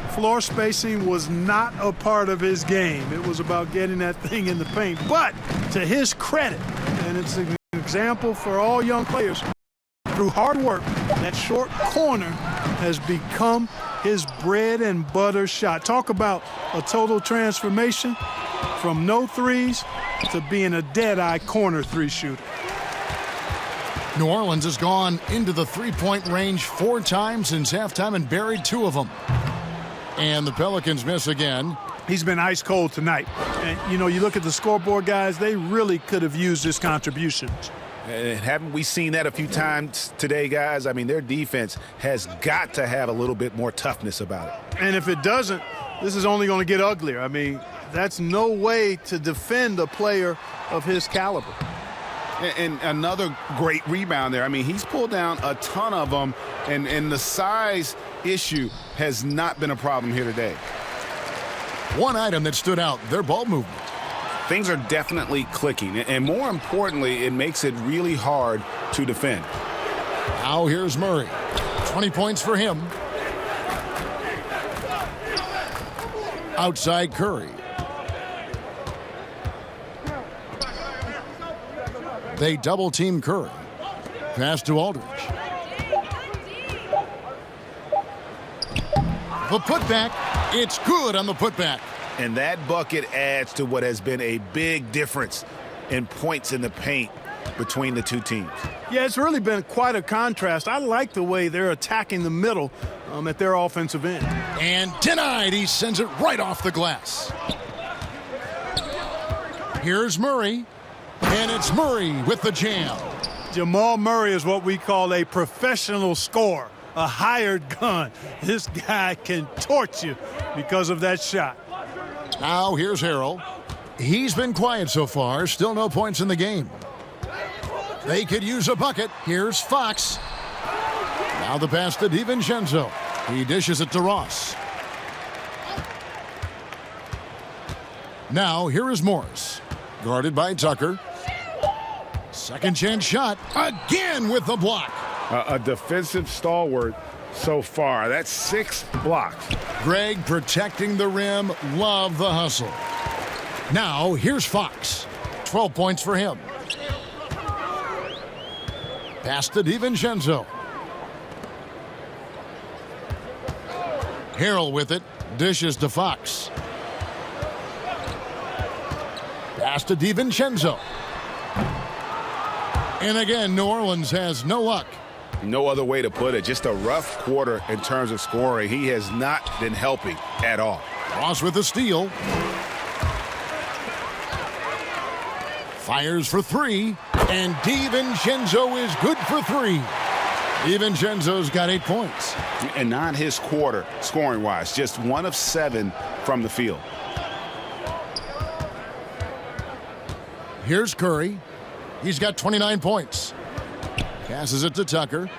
Floor spacing was not a part of his game. It was about getting that thing in the paint. But to his credit, and it's an example for all young players, through hard work, that short corner has become his bread and butter shot. Talk about a total transformation from no threes to being a dead-eye corner 3 shooter. New Orleans has gone into the 3-point range 4 times since halftime and buried 2 of them. And the Pelicans miss again. He's been ice cold tonight. And, you know, you look at the scoreboard, guys, they really could have used his contributions. And haven't we seen that a few times today, guys? I mean, their defense has got to have a little bit more toughness about it. And if it doesn't, this is only going to get uglier. I mean, that's no way to defend a player of his caliber. And another great rebound there. I mean, he's pulled down a ton of them, and the size issue has not been a problem here today. One item that stood out, their ball movement. Things are definitely clicking, and more importantly, it makes it really hard to defend. Now here's Murray. 20 points for him. Outside Curry. They double-team Curry. Pass to Aldridge. The putback. It's good on the putback. And that bucket adds to what has been a big difference in points in the paint between the two teams. Yeah, it's really been quite a contrast. I like the way they're attacking the middle at their offensive end. And denied. He sends it right off the glass. Here's Murray. And it's Murray with the jam. Jamal Murray is what we call a professional scorer, a hired gun. This guy can torch you because of that shot. Now here's Harrell. He's been quiet so far. Still no points in the game. They could use a bucket. Here's Fox. Now the pass to DiVincenzo. He dishes it to Ross. Now here is Morris. Guarded by Tucker. Second chance shot. Again with the block. A defensive stalwart so far. That's 6 blocks. Greg protecting the rim. Love the hustle. Now here's Fox. 12 points for him. Pass to DiVincenzo. Harrell with it. Dishes to Fox. Pass to DiVincenzo. And again, New Orleans has no luck. No other way to put it. Just a rough quarter in terms of scoring. He has not been helping at all. Ross with the steal. Fires for 3. And DiVincenzo is good for 3. DiVincenzo's got 8 points. And not his quarter, scoring-wise. Just 1 of 7 from the field. Here's Curry. He's got 29 points. Passes it to Tucker.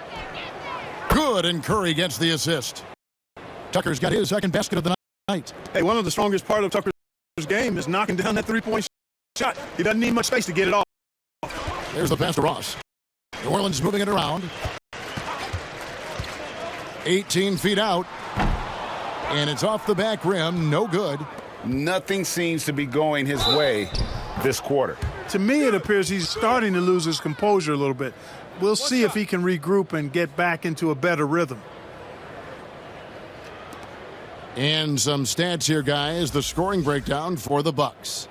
Good, and Curry gets the assist. Tucker's got his second basket of the night. Hey, one of the strongest part of Tucker's game is knocking down that three-point shot. He doesn't need much space to get it off. There's the pass to Ross. New Orleans moving it around. 18 feet out. And it's off the back rim. No good. Nothing seems to be going his way this quarter. To me, it appears he's starting to lose his composure a little bit. We'll see if he can regroup and get back into a better rhythm. And some stats here, guys. The scoring breakdown for the Bucks.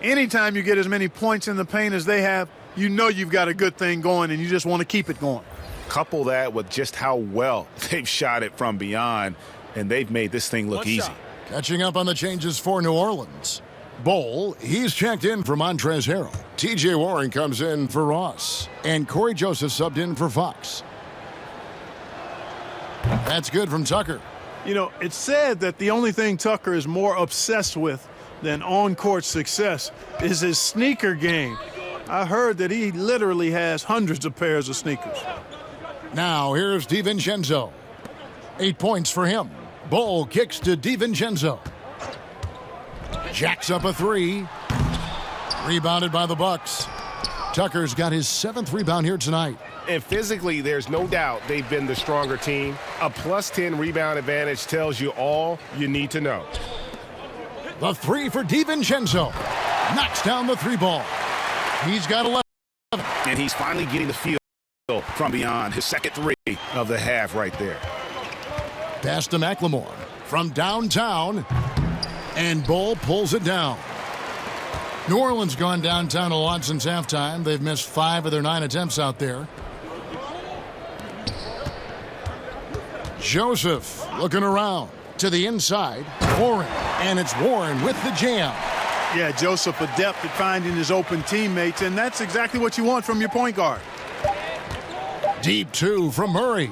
Anytime you get as many points in the paint as they have, you know you've got a good thing going, and you just want to keep it going. Couple that with just how well they've shot it from beyond, and they've made this thing look easy. Catching up on the changes for New Orleans. Bol, he's checked in for Montrezl Harrell. T.J. Warren comes in for Ross. And Corey Joseph subbed in for Fox. That's good from Tucker. You know, it's said that the only thing Tucker is more obsessed with than on-court success is his sneaker game. I heard that he literally has hundreds of pairs of sneakers. Now here's DiVincenzo. 8 points for him. Bol kicks to DiVincenzo. Jacks up a three. Rebounded by the Bucks. Tucker's got his 7th rebound here tonight. And physically, there's no doubt they've been the stronger team. A +10 rebound advantage tells you all you need to know. The three for DiVincenzo. Knocks down the three ball. He's got 11. And he's finally getting the feel from beyond. His second three of the half right there. Pass to McLemore from downtown. And Bol pulls it down. New Orleans gone downtown a lot since halftime. They've missed 5 of their 9 attempts out there. Joseph looking around to the inside. Warren, and it's Warren with the jam. Yeah, Joseph adept at finding his open teammates, and that's exactly what you want from your point guard. Deep two from Murray.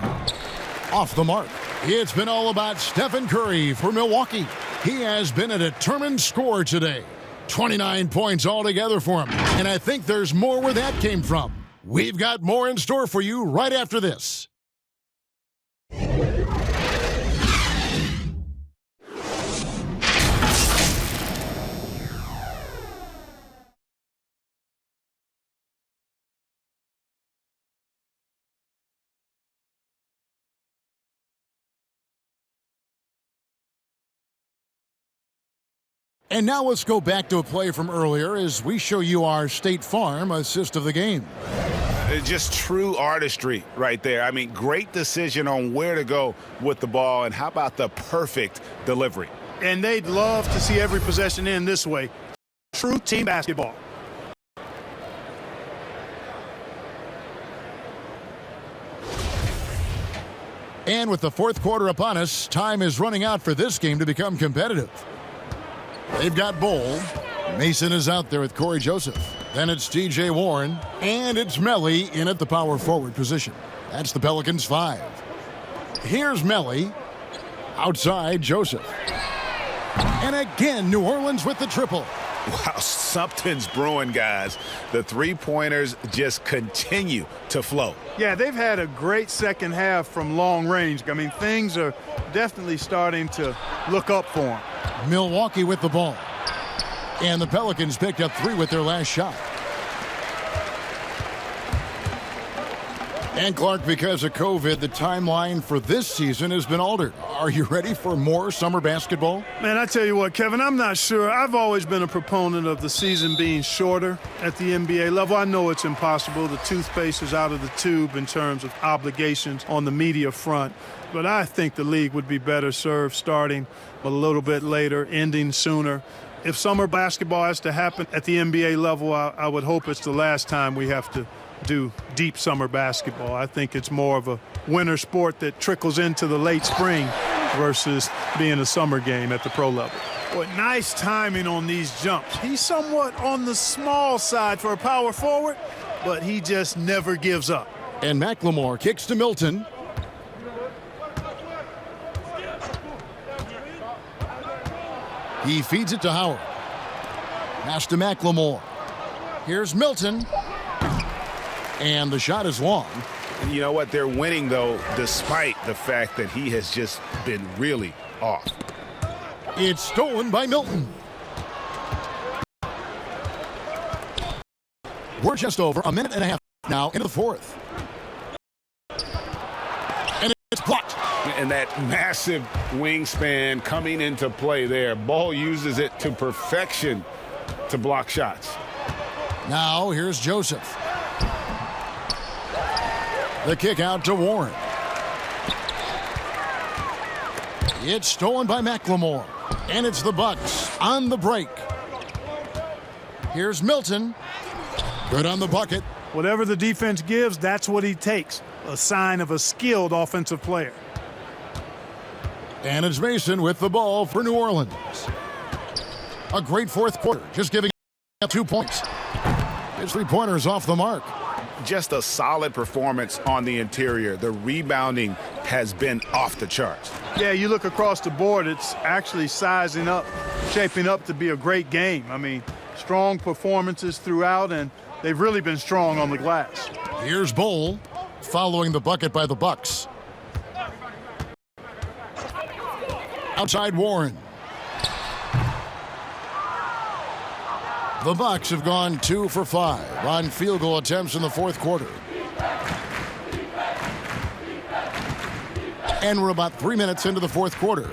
Off the mark. It's been all about Stephen Curry for Milwaukee. He has been a determined scorer today. 29 points altogether for him. And I think there's more where that came from. We've got more in store for you right after this. And now let's go back to a play from earlier as we show you our State Farm assist of the game. Just true artistry right there. I mean, great decision on where to go with the ball, and how about the perfect delivery? And they'd love to see every possession end this way. True team basketball. And with the fourth quarter upon us, time is running out for this game to become competitive. They've got Bol. Mason is out there with Corey Joseph. Then it's T.J. Warren. And it's Melly in at the power forward position. That's the Pelicans 5. Here's Melly. Outside, Joseph. And again, New Orleans with the triple. Wow, something's brewing, guys. The three-pointers just continue to flow. Yeah, they've had a great second half from long range. I mean, things are definitely starting to look up for them. Milwaukee with the ball. And the Pelicans picked up 3 with their last shot. And Clark, because of COVID, the timeline for this season has been altered. Are you ready for more summer basketball? Man, I tell you what, Kevin, I'm not sure. I've always been a proponent of the season being shorter at the NBA level. I know it's impossible. The toothpaste is out of the tube in terms of obligations on the media front. But I think the league would be better served starting a little bit later, ending sooner. If summer basketball has to happen at the NBA level, I would hope it's the last time we have to do deep summer basketball. I think it's more of a winter sport that trickles into the late spring versus being a summer game at the pro level. Boy, nice timing on these jumps. He's somewhat on the small side for a power forward, but he just never gives up. And McLemore kicks to Milton. He feeds it to Howard. Pass to McLemore. Here's Milton. And the shot is long. You know what? They're winning, though, despite the fact that he has just been really off. It's stolen by Milton. We're just over a minute and a half now into the fourth. And it's blocked. And that massive wingspan coming into play there. Ball uses it to perfection to block shots. Now here's Joseph. The kick out to Warren. It's stolen by McLemore. And it's the Bucks on the break. Here's Milton. Good on the bucket. Whatever the defense gives, that's what he takes. A sign of a skilled offensive player. And it's Mason with the ball for New Orleans. A great fourth quarter, just giving up 2 points. His three-pointers off the mark. Just a solid performance on the interior. The rebounding has been off the charts. Yeah, you look across the board, it's actually sizing up, shaping up to be a great game. I mean, strong performances throughout, and they've really been strong on the glass. Here's Bowl following the bucket by the Bucks. Outside Warren. The Bucks have gone 2 for 5 on field goal attempts in the fourth quarter. And we're about 3 minutes into the fourth quarter.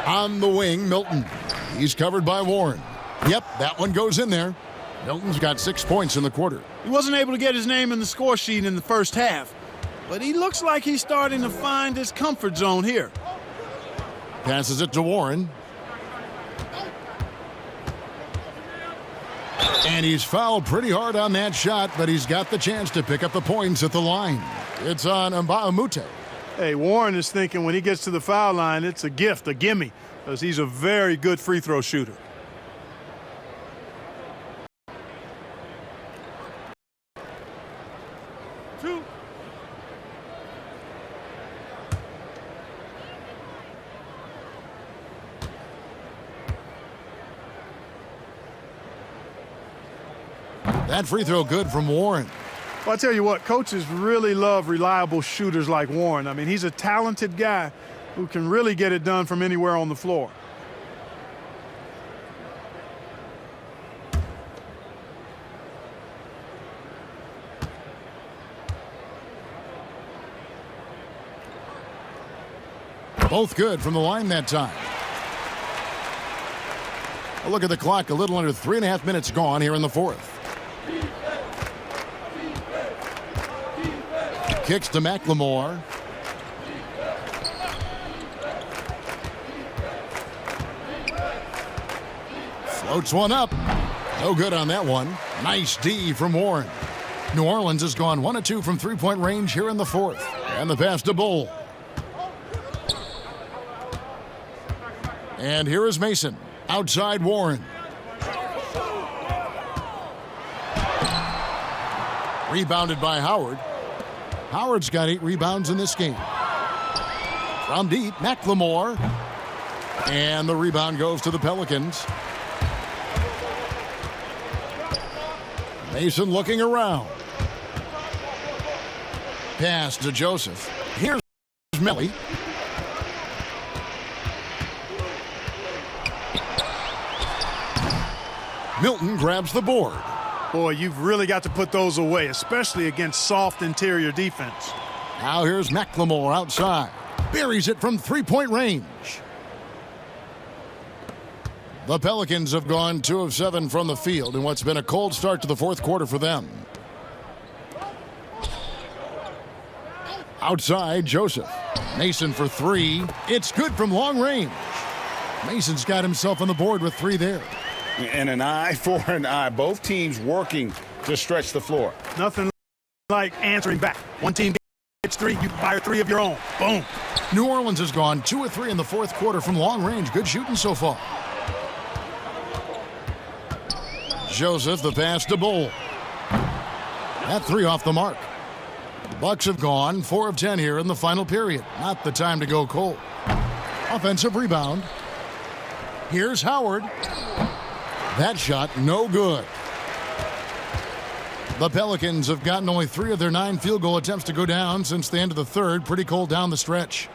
On the wing, Milton. He's covered by Warren. Yep, that one goes in there. Milton's got 6 points in the quarter. He wasn't able to get his name in the score sheet in the first half, but he looks like he's starting to find his comfort zone here. Passes it to Warren. And he's fouled pretty hard on that shot, but he's got the chance to pick up the points at the line. It's on Mbamute. Hey, Warren is thinking when he gets to the foul line, it's a gift, a gimme, because he's a very good free throw shooter. That free throw good from Warren. Well, I tell you what, coaches really love reliable shooters like Warren. I mean, he's a talented guy who can really get it done from anywhere on the floor. Both good from the line that time. A look at the clock, a little under 3.5 minutes gone here in the fourth. Kicks to McLemore. Floats one up. No good on that one. Nice D from Warren. New Orleans has gone 1 of 2 from three-point range here in the fourth. And the pass to Bull. And here is Mason. Outside Warren. Rebounded by Howard. Howard's got 8 rebounds in this game. From deep, McLemore. And the rebound goes to the Pelicans. Mason looking around. Pass to Joseph. Here's Melly. Milton grabs the board. Boy, you've really got to put those away, especially against soft interior defense. Now here's McLemore outside. Buries it from three-point range. The Pelicans have gone 2 of 7 from the field in what's been a cold start to the fourth quarter for them. Outside, Joseph. Mason for 3. It's good from long range. Mason's got himself on the board with 3 there. And an eye for an eye. Both teams working to stretch the floor. Nothing like answering back. One team gets 3, you fire 3 of your own. Boom. New Orleans has gone 2 of 3 in the fourth quarter from long range. Good shooting so far. Joseph, the pass to Bull. That 3 off the mark. The Bucks have gone 4 of 10 here in the final period. Not the time to go cold. Offensive rebound. Here's Howard. That shot no good. The Pelicans have gotten only 3 of their 9 field goal attempts to go down since the end of the third. Pretty cold down the stretch.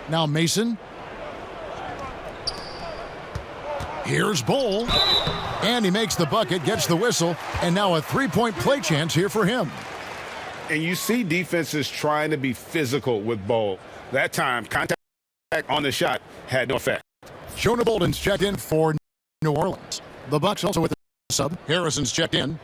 Now Mason. Here's Bowl. And he makes the bucket, gets the whistle, and now a 3-point play chance here for him. And you see defenses trying to be physical with Bowl. That time, contact on the shot had no effect. Jonah Bolden's checked in for New Orleans. The Bucks also with the sub. Harrison's checked in.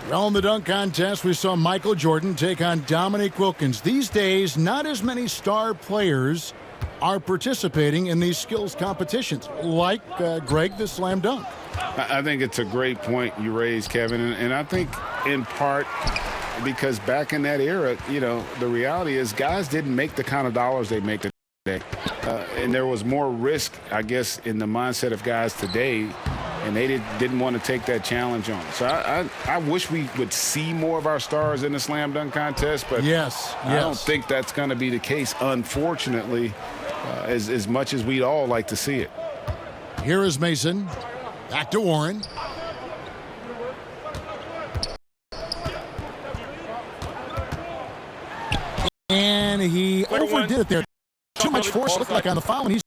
Well, in the dunk contest, we saw Michael Jordan take on Dominique Wilkins. These days, not as many star players are participating in these skills competitions, like Greg, the slam dunk. I think it's a great point you raised, Kevin, and I think in part because back in that era, you know, the reality is guys didn't make the kind of dollars they make today. And there was more risk, I guess, in the mindset of guys today, and they didn't want to take that challenge on. So I wish we would see more of our stars in the slam dunk contest, but I don't think that's going to be the case, unfortunately, as much as we'd all like to see it. Here is Mason. Back to Warren. And he overdid it there. Too much force, looked like on the foul, and he's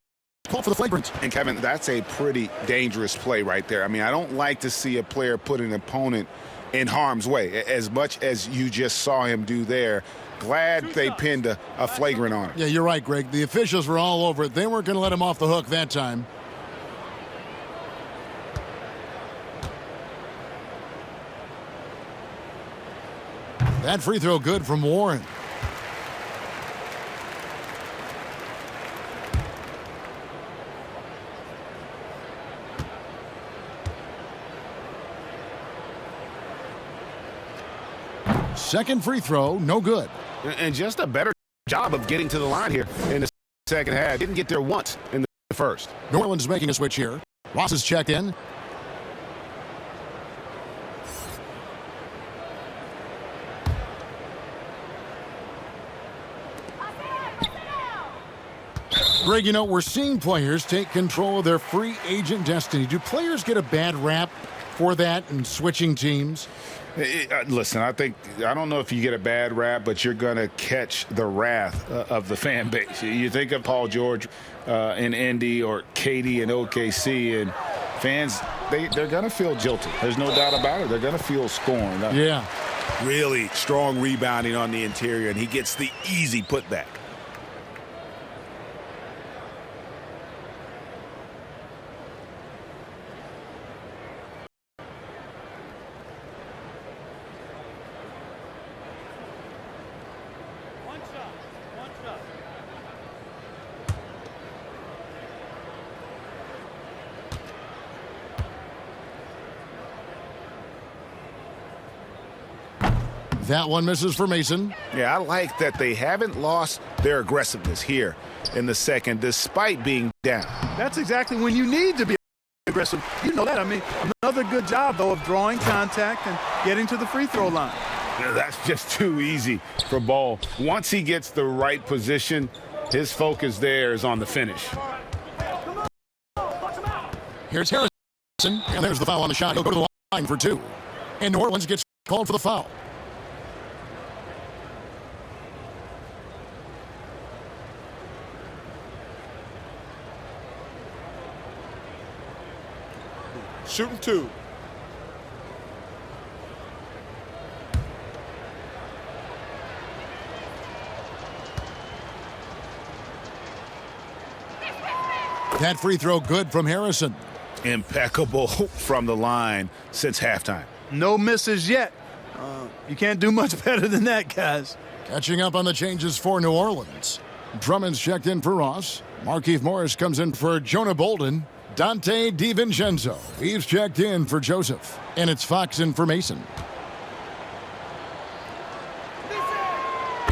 called for the flagrant. And, Kevin, that's a pretty dangerous play right there. I mean, I don't like to see a player put an opponent in harm's way, as much as you just saw him do there. Glad they pinned a flagrant on him. Yeah, you're right, Greg. The officials were all over it. They weren't going to let him off the hook that time. That free throw good from Warren. Second free throw, no good. And just a better job of getting to the line here in the second half. Didn't get there once in the first. New Orleans making a switch here. Ross is checked in. Greg, you know, we're seeing players take control of their free agent destiny. Do players get a bad rap for that and switching teams? Listen, I don't know if you get a bad rap, but you're going to catch the wrath of the fan base. You think of Paul George in Indy or KD in OKC, and fans, they're going to feel jilted. There's no doubt about it. They're going to feel scorned. Yeah. Really strong rebounding on the interior, and he gets the easy putback. That one misses for Mason. Yeah, I like that they haven't lost their aggressiveness here in the second, despite being down. That's exactly when you need to be aggressive. You know that. I mean, another good job, though, of drawing contact and getting to the free throw line. Yeah, that's just too easy for Ball. Once he gets the right position, his focus there is on the finish. Here's Harrison, and there's the foul on the shot. He'll go to the line for 2. And New Orleans gets called for the foul. Shooting 2. That free throw good from Harrison. Impeccable from the line since halftime. No misses yet. You can't do much better than that, guys. Catching up on the changes for New Orleans. Drummond's checked in for Ross. Markieff Morris comes in for Jonah Bolden. Dante DiVincenzo, he's checked in for Joseph. And it's Fox in for Mason.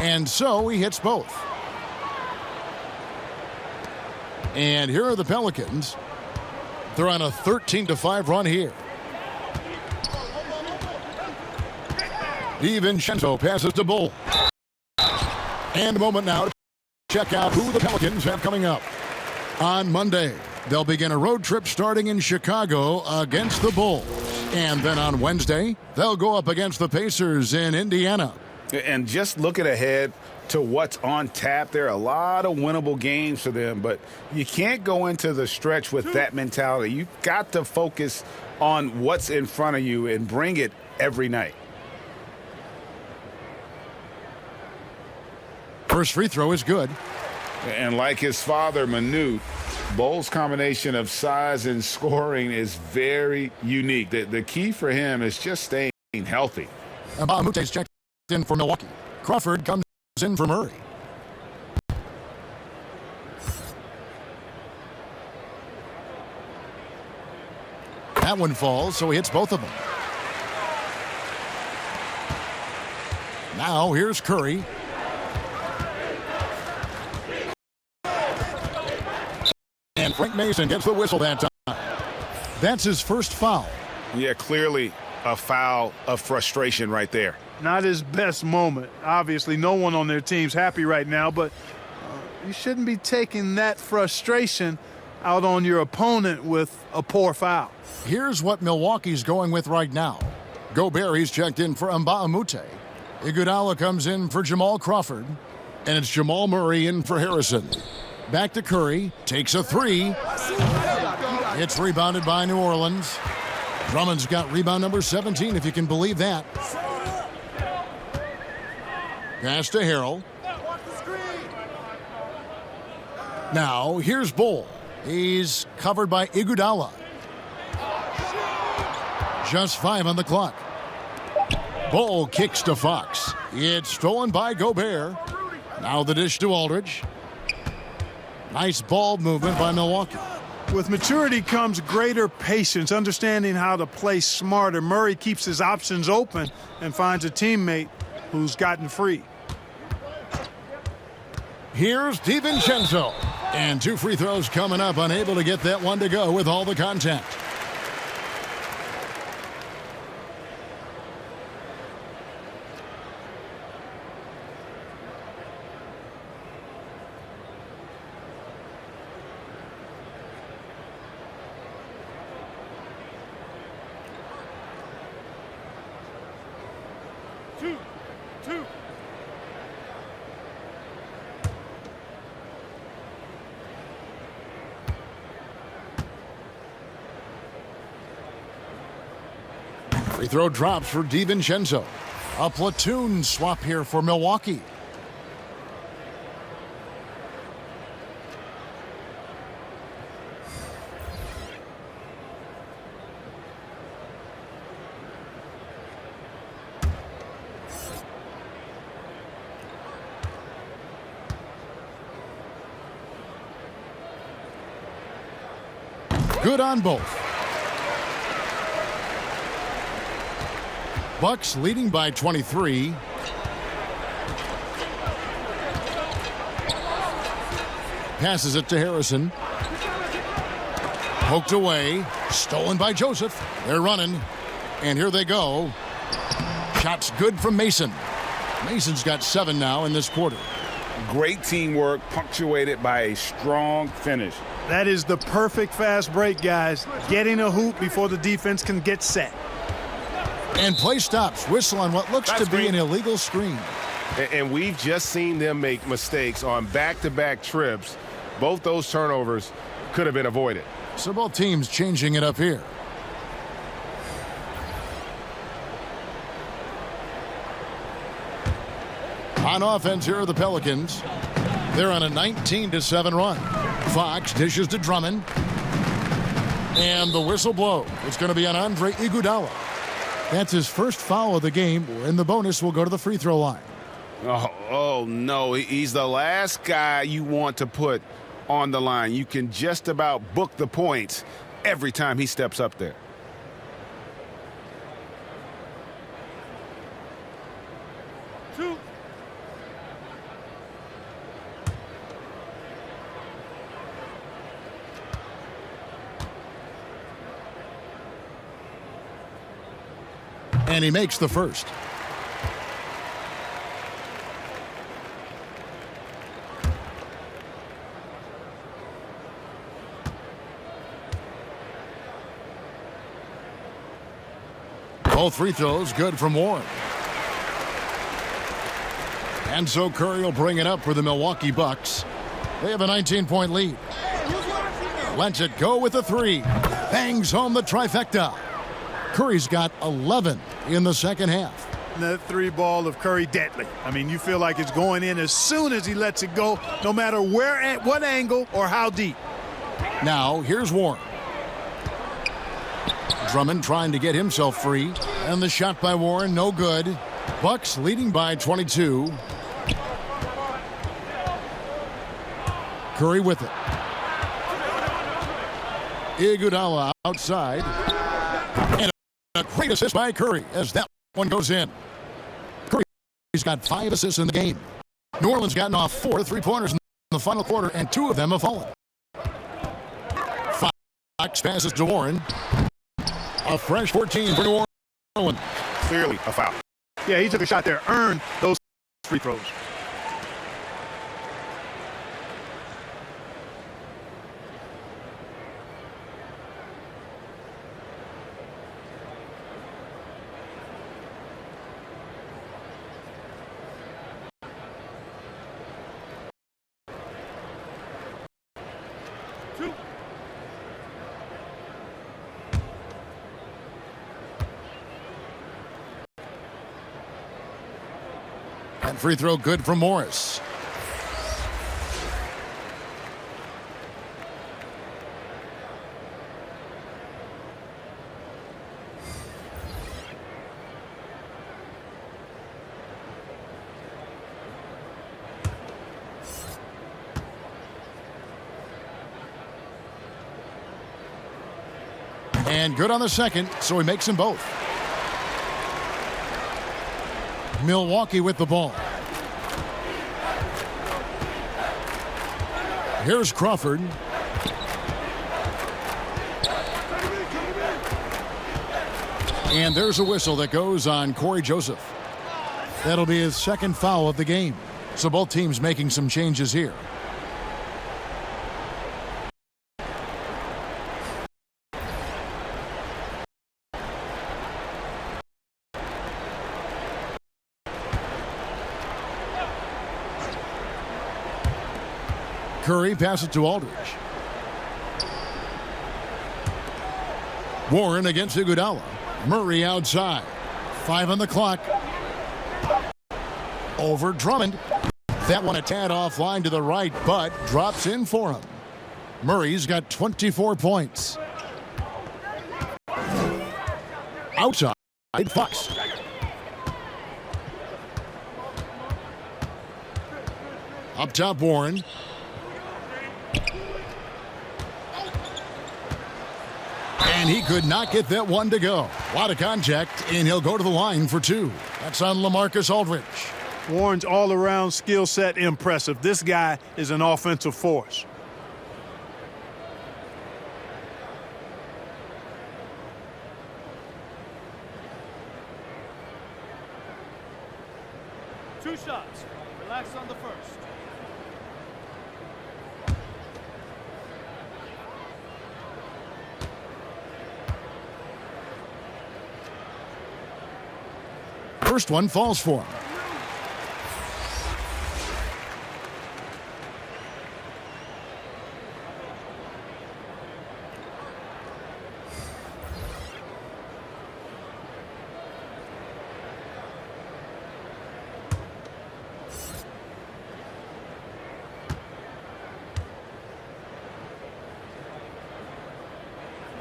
And so he hits both. And here are the Pelicans. They're on a 13-5 run here. DiVincenzo passes to Bull. And a moment now to check out who the Pelicans have coming up. On Monday, they'll begin a road trip starting in Chicago against the Bulls. And then on Wednesday, they'll go up against the Pacers in Indiana. And just looking ahead to what's on tap, there are a lot of winnable games for them, but you can't go into the stretch with that mentality. You've got to focus on what's in front of you and bring it every night. First free throw is good. And like his father, Manute, Bull's combination of size and scoring is very unique. The key for him is just staying healthy. Mute's checked in for Milwaukee. Crawford comes in for Murray. That one falls, so he hits both of them. Now here's Curry. And Frank Mason gets the whistle that time. That's his first foul. Yeah, clearly a foul of frustration right there. Not his best moment. Obviously, no one on their team's happy right now, but you shouldn't be taking that frustration out on your opponent with a poor foul. Here's what Milwaukee's going with right now. Gobert, he's checked in for Mbamute. Iguodala comes in for Jamal Crawford. And it's Jamal Murray in for Harrison. Back to Curry, takes a three. It's rebounded by New Orleans. Drummond's got rebound number 17, if you can believe that. Pass to Harrell. Now, here's Bull. He's covered by Iguodala. Just 5 on the clock. Bull kicks to Fox. It's stolen by Gobert. Now the dish to Aldridge. Nice ball movement by Milwaukee. With maturity comes greater patience, understanding how to play smarter. Murray keeps his options open and finds a teammate who's gotten free. Here's DiVincenzo. And 2 free throws coming up, unable to get that one to go with all the contact. Free throw drops for DiVincenzo. A platoon swap here for Milwaukee. Good on both. Bucks leading by 23. Passes it to Harrison. Poked away. Stolen by Joseph. They're running. And here they go. Shots good from Mason. Mason's got 7 now in this quarter. Great teamwork punctuated by a strong finish. That is the perfect fast break, guys. Getting a hoop before the defense can get set. And play stops. Whistle on what looks to be an illegal screen. And we've just seen them make mistakes on back-to-back trips. Both those turnovers could have been avoided. So both teams changing it up here. On offense, here are the Pelicans. They're on a 19-7 run. Fox dishes to Drummond. And the whistle blow. It's going to be on Andre Iguodala. That's his first foul of the game, and the bonus will go to the free throw line. Oh, no. He's the last guy you want to put on the line. You can just about book the points every time he steps up there. And he makes the first. Both free throws good from Warren. And so Curry will bring it up for the Milwaukee Bucks. They have a 19-point lead. Lets it go with a three. Bangs home the trifecta. Curry's got 11 in the second half. That three ball of Curry, deadly. I mean, you feel like it's going in as soon as he lets it go, no matter where, at what angle, or how deep. Now, here's Warren. Drummond trying to get himself free. And the shot by Warren, no good. Bucks leading by 22. Curry with it. Iguodala outside. And a great assist by Curry as that one goes in. Curry's got 5 assists in the game. New Orleans gotten off 4 3-pointers in the final quarter, and 2 of them have fallen. Fox passes to Warren. A fresh 14 for New Orleans. Clearly a foul. Yeah, he took a shot there, earned those free throws. And free throw good from Morris. And good on the second, so he makes them both. Milwaukee with the ball. Here's Crawford. And there's a whistle that goes on Corey Joseph. That'll be his second foul of the game. So both teams making some changes here. Curry passes to Aldridge. Warren against Iguodala. Murray outside. 5 on the clock. Over Drummond. That one a tad offline to the right, but drops in for him. Murray's got 24 points. Outside, Fox. Up top, Warren. And he could not get that one to go. A lot of contact, and he'll go to the line for 2. That's on LaMarcus Aldridge. Warren's all-around skill set impressive. This guy is an offensive force. Two shots. Relax on the first. First one falls for him.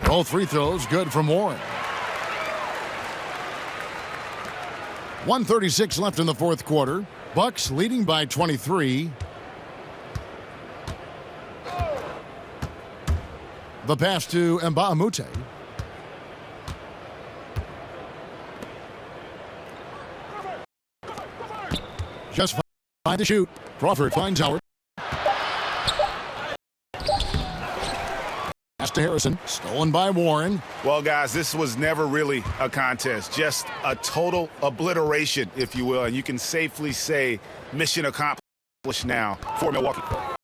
Both free throws good from Warren. 1:36 left in the fourth quarter. Bucks leading by 23. The pass to Mbamute. Just find the shoot. Crawford finds Howard. Pass to Harrison. Stolen by Warren. Well, guys, this was never really a contest. Just a total obliteration, if you will. And you can safely say mission accomplished now for Milwaukee.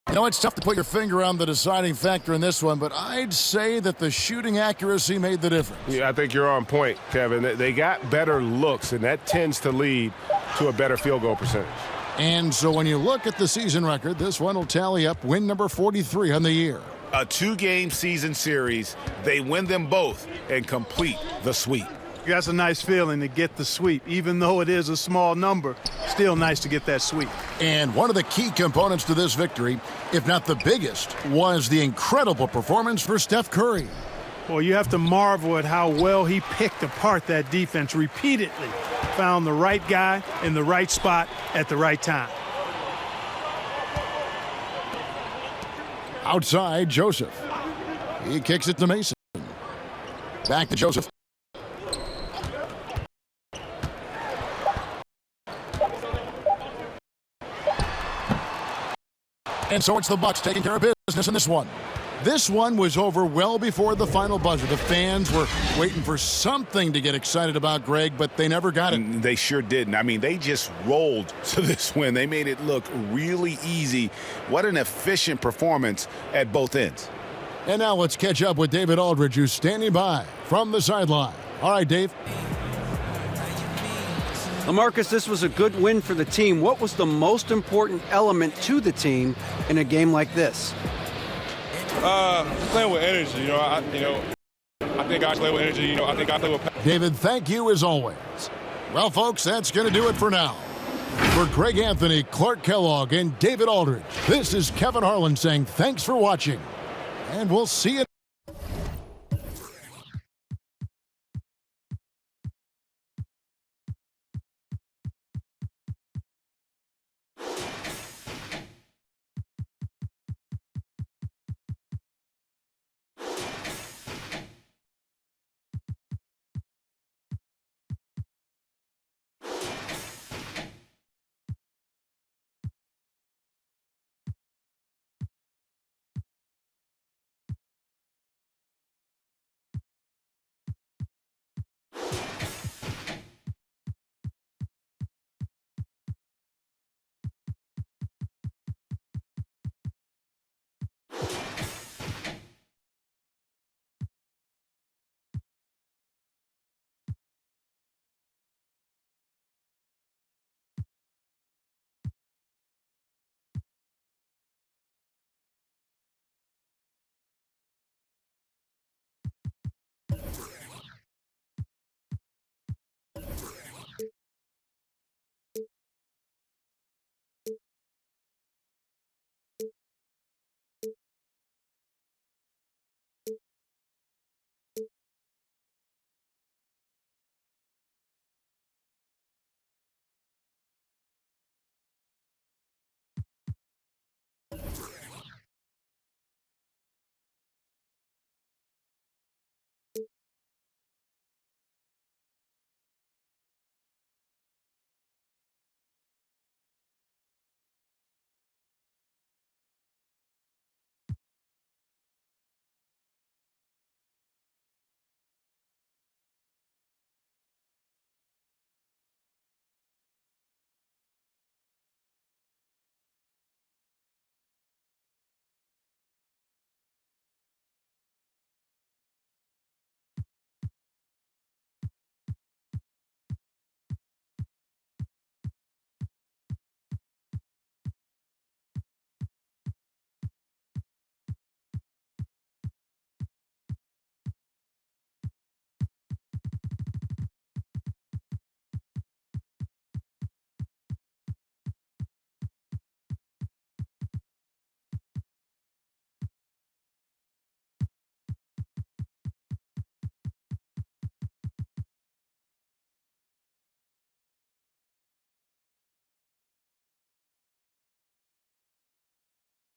You know, it's tough to put your finger on the deciding factor in this one, but I'd say that the shooting accuracy made the difference. Yeah, I think you're on point, Kevin. They got better looks, and that tends to lead to a better field goal percentage. And so when you look at the season record, this one will tally up win number 43 on the year. A 2-game season series. They win them both and complete the sweep. That's a nice feeling to get the sweep. Even though it is a small number, still nice to get that sweep. And one of the key components to this victory, if not the biggest, was the incredible performance for Steph Curry. Well, you have to marvel at how well he picked apart that defense repeatedly. Found the right guy in the right spot at the right time. Outside, Joseph. He kicks it to Mason. Back to Joseph. And so it's the Bucks taking care of business in this one. This one was over well before the final buzzer. The fans were waiting for something to get excited about, Greg, but they never got it. They sure didn't. I mean, they just rolled to this win. They made it look really easy. What an efficient performance at both ends. And now let's catch up with David Aldridge, who's standing by from the sideline. All right, Dave. LaMarcus, this was a good win for the team. What was the most important element to the team in a game like this? Playing with energy. I think I play with energy. I think I play with. David, thank you as always. Well, folks, that's going to do it for now. For Greg Anthony, Clark Kellogg, and David Aldridge, this is Kevin Harlan saying thanks for watching, and we'll see you